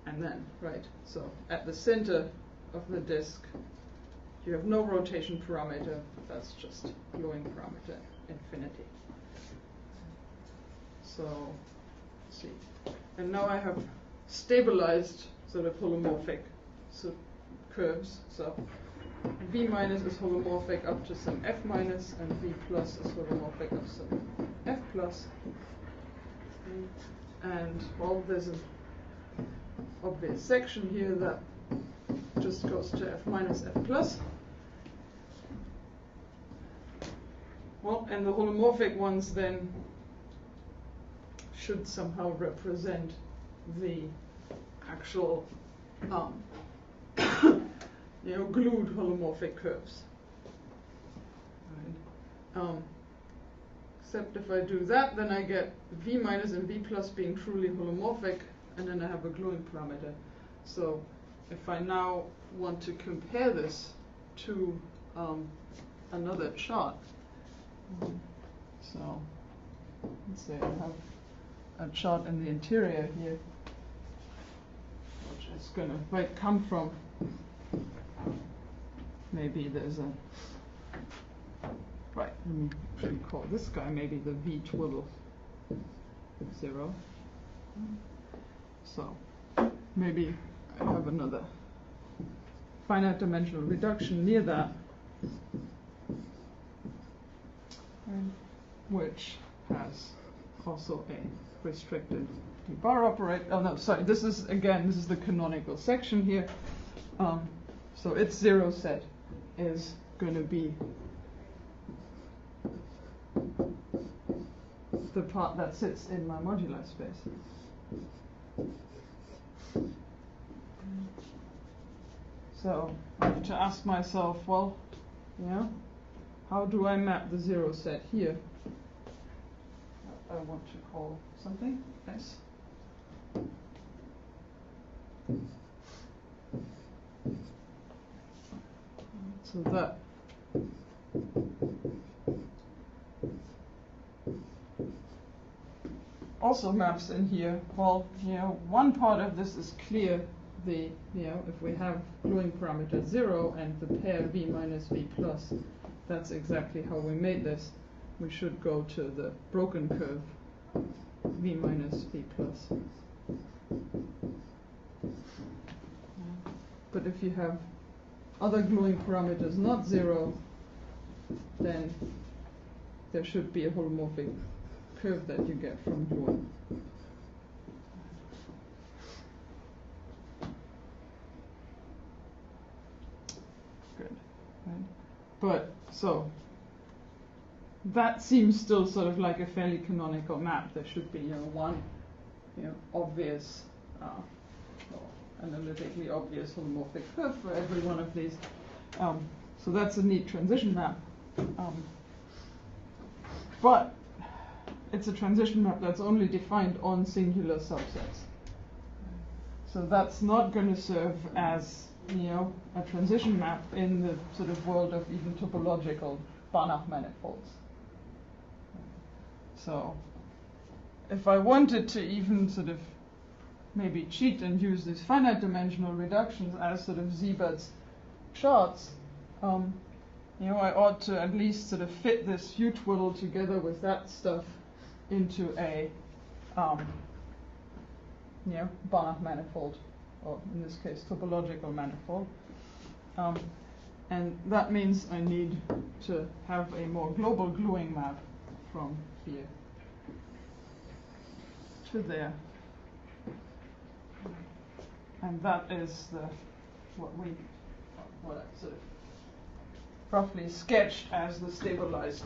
and then, right, so at the center of the disk, you have no rotation parameter, that's just gluing parameter infinity. So, let's see. And now I have stabilized sort of holomorphic curves. So V minus is holomorphic up to some F minus, and V plus is holomorphic up to some F plus. And well, there's an obvious section here that just goes to F minus F plus. Well, and the holomorphic ones then should somehow represent the actual glued holomorphic curves. Right. Except if I do that, then I get V minus and V plus being truly holomorphic, and then I have a gluing parameter. So if I now want to compare this to another chart, so let's say I have a chart in the interior here, which is going to come from, maybe there's a, right, let me actually call this guy maybe the V twiddle of 0. So maybe I have another finite dimensional reduction near that, which has also a restricted bar operator. Oh no, sorry, this is the canonical section here. So its zero set is going to be the part that sits in my moduli space. So I have to ask myself, well, how do I map the zero set here? I want to call something S. So that also maps in here. Well, one part of this is clear. If we have gluing parameter 0 and the pair V minus V plus, that's exactly how we made this. We should go to the broken curve V minus V plus. But if you have other gluing parameters not 0, then there should be a holomorphic curve that you get from gluing. Good. Right. But so that seems still sort of like a fairly canonical map. There should be one obvious analytically obvious holomorphic curve for every one of these. So that's a neat transition map. But it's a transition map that's only defined on singular subsets. So that's not going to serve as a transition map in the sort of world of even topological Banach manifolds. So if I wanted to even sort of maybe cheat and use these finite dimensional reductions as sort of Siebert's charts, you know, I ought to at least sort of fit this U-twiddle together with that stuff into a you know, Banach manifold, or in this case, topological manifold. And that means I need to have a more global gluing map from here to there. And that is what I sort of roughly sketched as the stabilized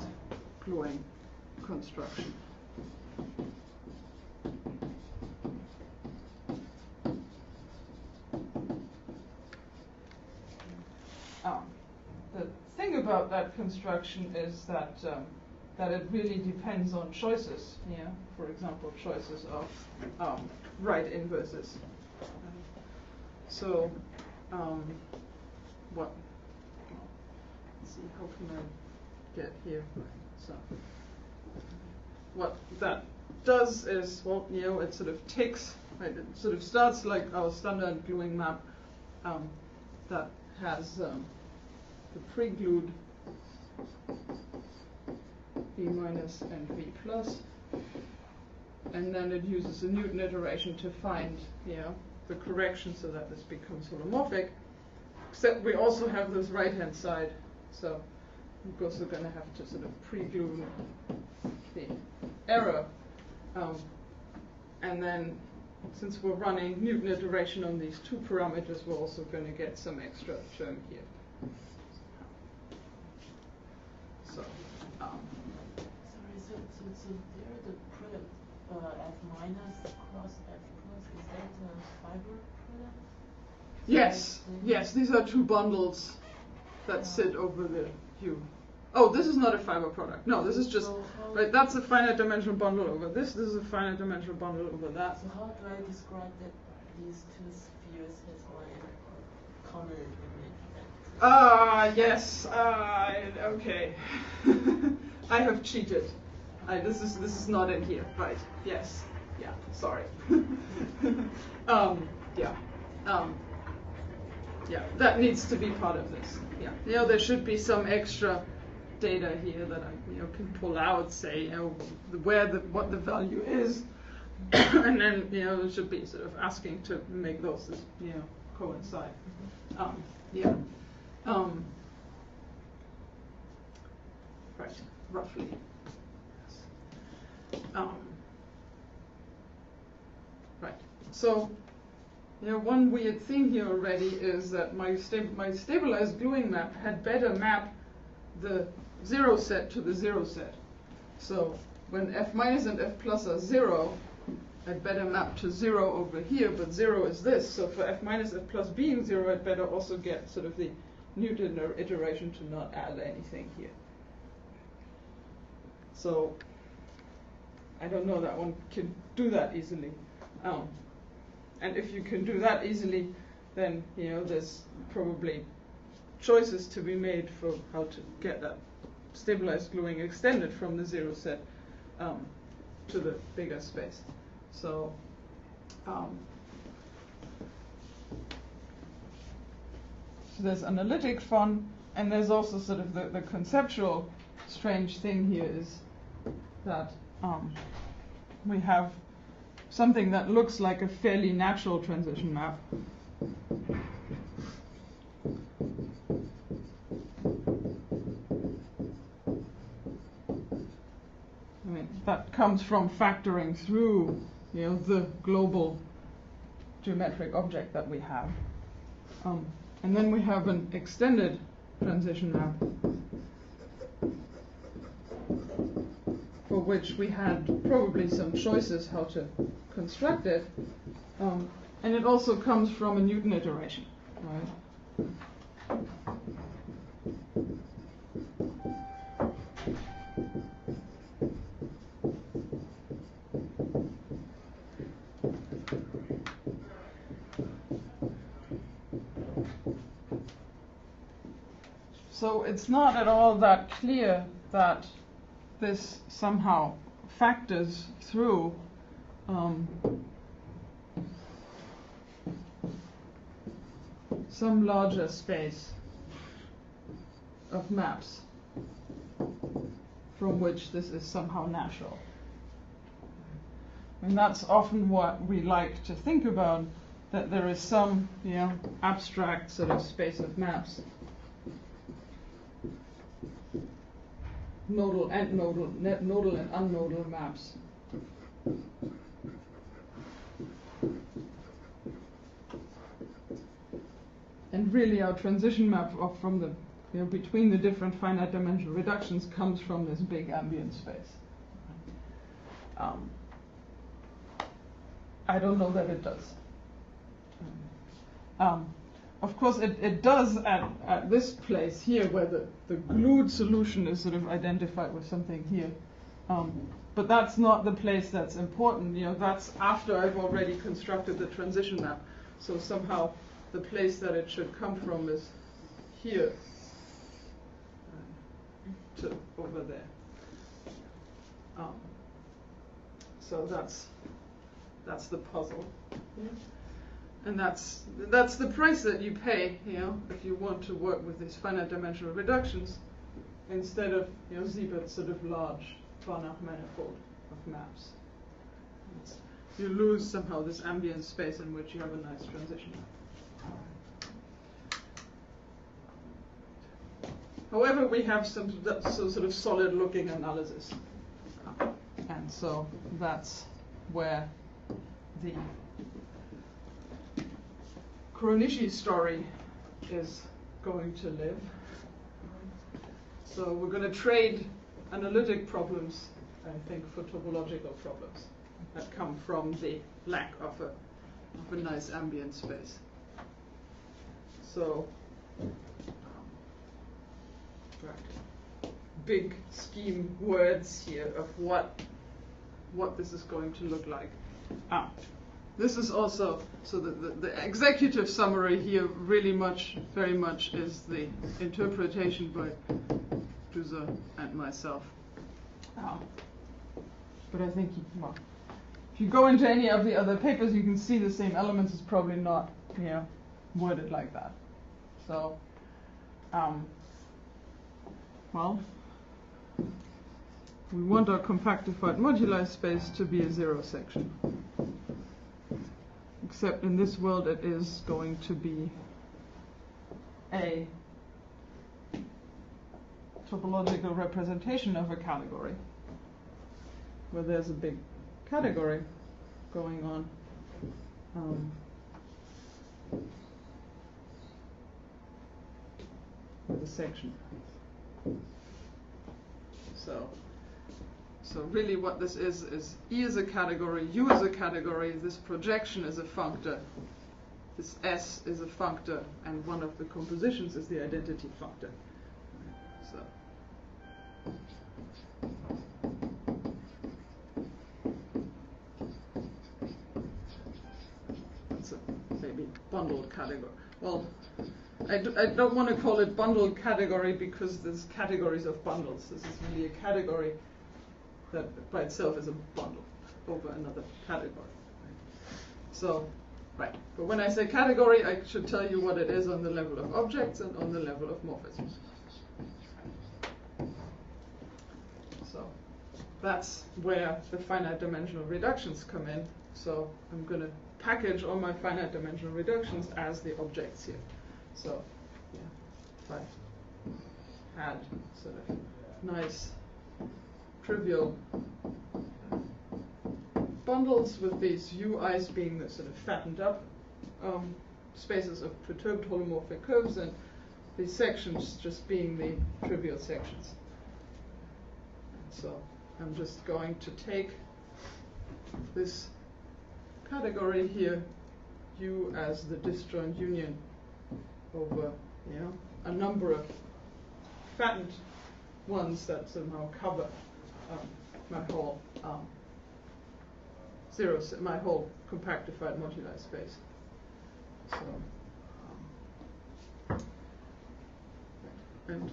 gluing construction. The thing about that construction is that it really depends on choices. Yeah, for example, choices of right inverses. So, what? Let's see, how can I get here? So, what that does is, well, you know, it sort of takes, right, it sort of starts like our standard gluing map that has the pre-glued B minus and B plus, and then it uses a Newton iteration to find, you know, the correction so that this becomes holomorphic. Except we also have this right-hand side, so we're also going to have to sort of pre-glue the error, and then since we're running Newton iteration on these two parameters, we're also going to get some extra term here. So, sorry, so there the product F minus cross F plus, is that a fiber product? yes, yes, these are two bundles that sit over the U. Oh, this is not a fiber product. No, this is just, right, that's a finite dimensional bundle over this. This is a finite dimensional bundle over that. So how do I describe that these two spheres has one common image? Yes. Okay. I have cheated. This is not in here. Right. Yes. Yeah. Sorry. Yeah. Yeah. That needs to be part of this. Yeah. You know, there should be some extra data here that I, you know, can pull out, say, you know, what the value is, and then, you know, it should be sort of asking to make those, you know, coincide. Yeah. Right. Roughly. Right. So, you know, one weird thing here already is that my stabilized gluing map had better map the 0 set to the 0 set. So when F minus and F plus are 0, I'd better map to 0 over here, but 0 is this. So for F minus, F plus being 0, I'd better also get sort of the Newton iteration to not add anything here. So I don't know that one can do that easily. And if you can do that easily, then, you know, there's probably choices to be made for how to get that stabilized gluing extended from the 0 set to the bigger space. So, so there's analytic fun, and there's also sort of the conceptual strange thing here is that we have something that looks like a fairly natural transition map. That comes from factoring through, you know, the global geometric object that we have. And then we have an extended transition map for which we had probably some choices how to construct it. And it also comes from a Newton iteration, right? So it's not at all that clear that this somehow factors through some larger space of maps from which this is somehow natural. And that's often what we like to think about, that there is some, abstract sort of space of maps, nodal and unnodal maps. And really our transition map from the between the different finite dimensional reductions comes from this big ambient space. I don't know that it does. Of course, it does at this place here, where the glued solution is sort of identified with something here. But that's not the place that's important. That's after I've already constructed the transition map. So somehow the place that it should come from is here to over there. So that's the puzzle. And that's the price that you pay, if you want to work with these finite dimensional reductions instead of, Siebert's sort of large Banach manifold of maps. You lose somehow this ambient space in which you have a nice transition. However, we have some sort of solid-looking analysis, and so that's where the Kronishii story is going to live. So we're going to trade analytic problems, I think, for topological problems that come from the lack of a nice ambient space. So, big scheme words here of what this is going to look like. This is also, so the executive summary here really very much is the interpretation by Duser and myself. But I think, if you go into any of the other papers, you can see the same elements is probably not, worded like that. So, we want our compactified moduli space to be a zero section. Except in this world it is going to be a topological representation of a category, where there's a big category going on. With a section. So really what this is E is a category, U is a category, this projection is a functor, this S is a functor, and one of the compositions is the identity functor. So that's a maybe bundled category. Well, I don't want to call it bundled category because there's categories of bundles. This is really a category that by itself is a bundle over another category. So, right. But when I say category, I should tell you what it is on the level of objects and on the level of morphisms. So, that's where the finite dimensional reductions come in. So, I'm going to package all my finite dimensional reductions as the objects here. So, if I had sort of nice, trivial bundles with these UIs being the sort of fattened up spaces of perturbed holomorphic curves, and these sections just being the trivial sections. So, I'm just going to take this category here, U as the disjoint union over a number of fattened ones that somehow cover my whole my whole compactified moduli space. So, and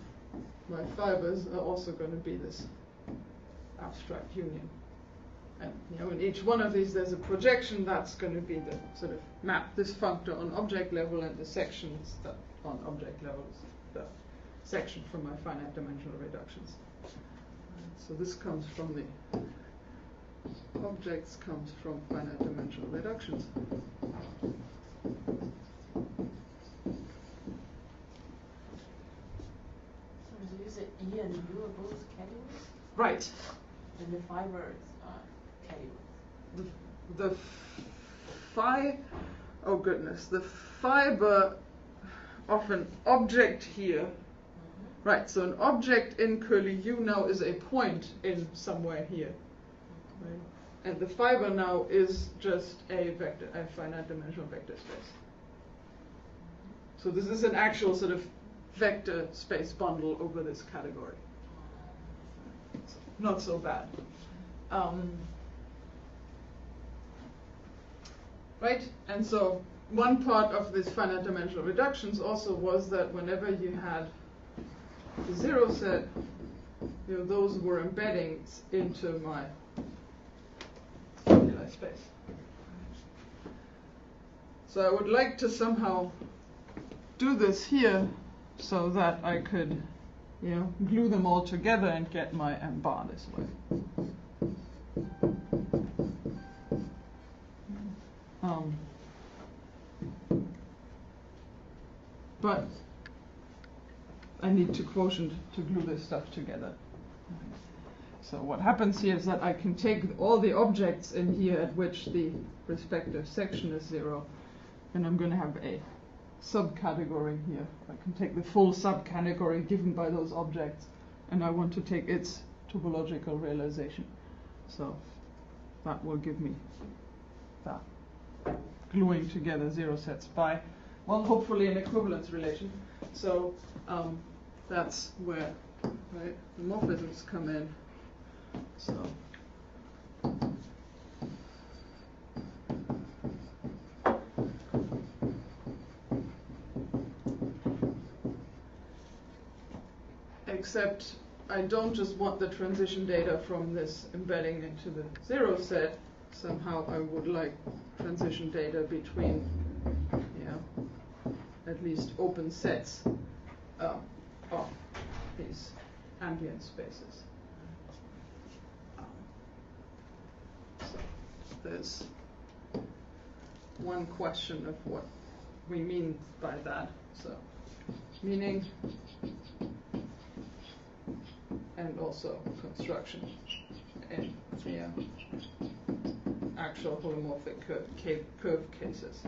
my fibers are also going to be this abstract union And in each one of these there's a projection that's going to be the sort of map this functor on object level, and the sections that on object levels, the section from my finite dimensional reductions. So this comes from the objects comes from finite dimensional reductions. So you said E and U are both categories? Right. And the fibers are categories. The phi, oh goodness, the fiber of an object here. Right, so an object in curly U now is a point in somewhere here. Right? And the fiber now is just a vector, a finite dimensional vector space. So this is an actual sort of vector space bundle over this category. So not so bad. Right? And so one part of this finite dimensional reductions also was that whenever you had the zero set, those were embeddings into my moduli space. So I would like to somehow do this here so that I could, glue them all together and get my M bar this way. But I need to quotient to glue this stuff together. So what happens here is that I can take all the objects in here at which the respective section is 0, and I'm going to have a subcategory here. I can take the full subcategory given by those objects, and I want to take its topological realization. So that will give me that gluing together 0 sets by, well, hopefully an equivalence relation. So that's where the morphisms come in. So except I don't just want the transition data from this embedding into the 0 set. Somehow I would like transition data between at least open sets of these ambient spaces. So there's one question of what we mean by that. So meaning and also construction in actual holomorphic curve cases.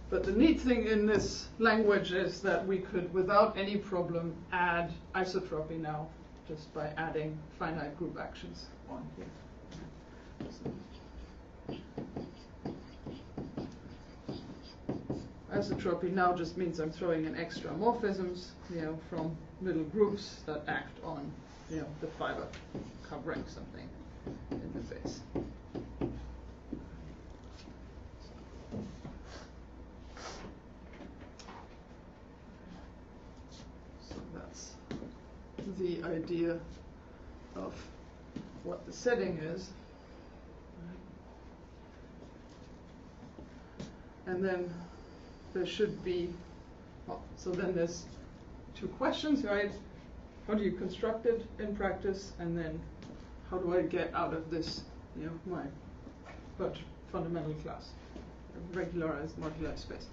But the neat thing in this language is that we could, without any problem, add isotropy now, just by adding finite group actions on here. So isotropy now just means I'm throwing in extra morphisms, from little groups that act on, the fiber covering something in the base. The idea of what the setting is. And then there should be, so then there's two questions, right? How do you construct it in practice? And then how do I get out of this, my fundamental class, regularized moduli space?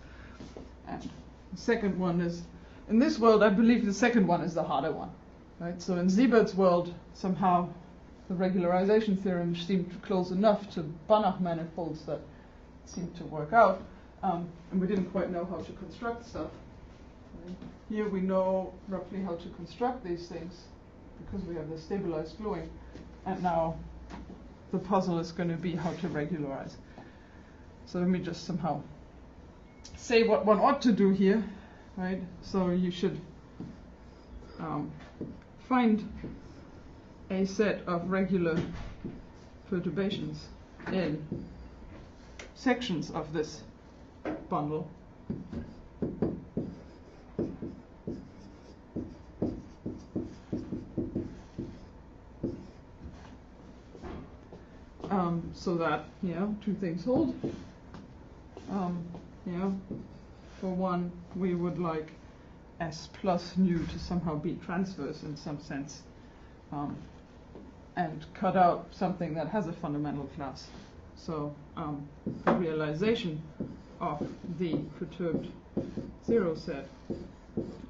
And the second one is, in this world, I believe the second one is the harder one. Right? So in Siebert's world, somehow the regularization theorem seemed close enough to Banach manifolds that seemed to work out, and we didn't quite know how to construct stuff. Right? Here we know roughly how to construct these things because we have the stabilized gluing, and now the puzzle is going to be how to regularize. So let me just somehow say what one ought to do here. Right? So you should find a set of regular perturbations in sections of this bundle. So that, two things hold. For one, we would like S plus nu to somehow be transverse in some sense, and cut out something that has a fundamental class. So the realization of the perturbed zero set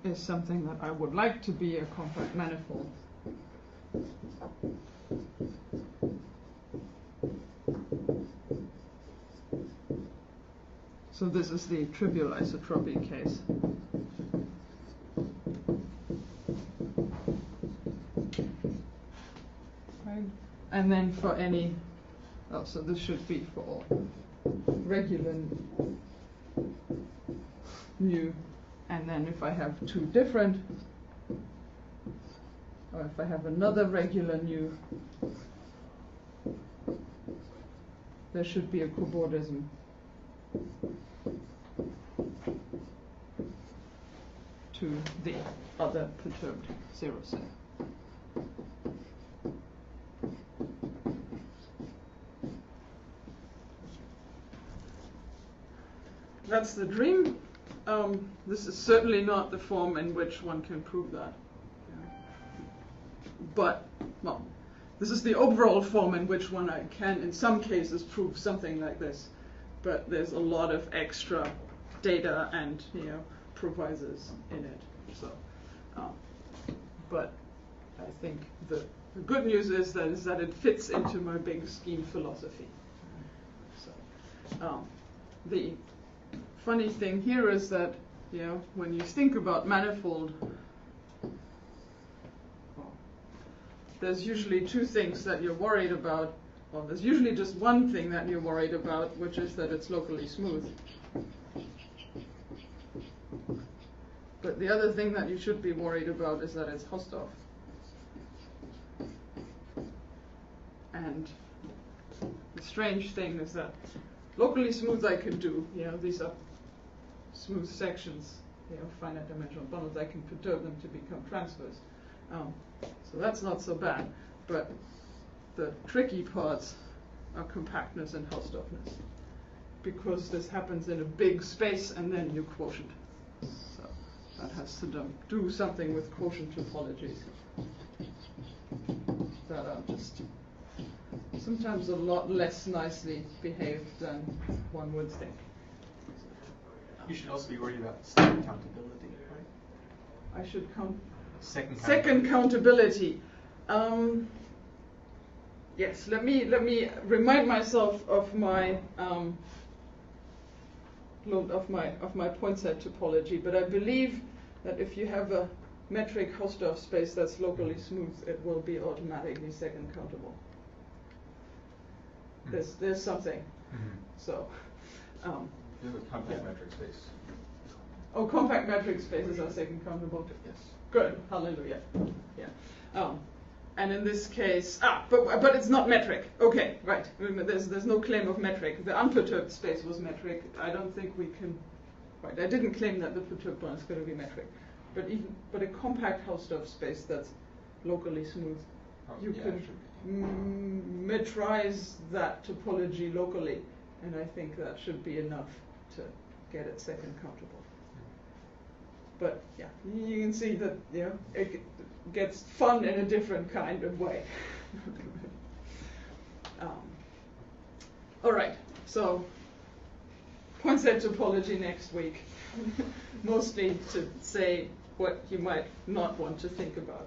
is something that I would like to be a compact manifold. So this is the trivial isotropy case. Right. And then for any, so this should be for all regular nu. And then if I have two different, or if I have another regular nu, there should be a cobordism to the other perturbed zero set. That's the dream. This is certainly not the form in which one can prove that. But, well, this is the overall form in which one can, in some cases, prove something like this. But there's a lot of extra data and, provisos in it. So, but I think the good news is that it fits into my big scheme philosophy. So, the funny thing here is that, when you think about manifold, there's usually two things that you're worried about. Well, there's usually just one thing that you're worried about, which is that it's locally smooth. But the other thing that you should be worried about is that it's Hausdorff. And the strange thing is that locally smooth I can do, these are smooth sections, finite dimensional bundles, I can perturb them to become transverse. So that's not so bad. But the tricky parts are compactness and Hausdorffness, because this happens in a big space and then you quotient. So that has to do something with quotient topologies that are just sometimes a lot less nicely behaved than one would think. You should also be worried about second countability, right? I should count. Second countability. Yes, let me remind myself of my point set topology. But I believe that if you have a metric Hausdorff space that's locally smooth, it will be automatically second countable. There's something. Mm-hmm. So. You have a compact metric space. Oh, compact metric spaces are second countable. Yes. Good. Hallelujah. Yeah. And in this case, but it's not metric. Okay, right. There's no claim of metric. The unperturbed space was metric. I don't think we can. Right. I didn't claim that the perturbed one is going to be metric. But a compact Hausdorff space that's locally smooth, you can metrize that topology locally, and I think that should be enough to get it second countable. But yeah, you can see that it gets fun in a different kind of way. All right, so point set topology next week, mostly to say what you might not want to think about.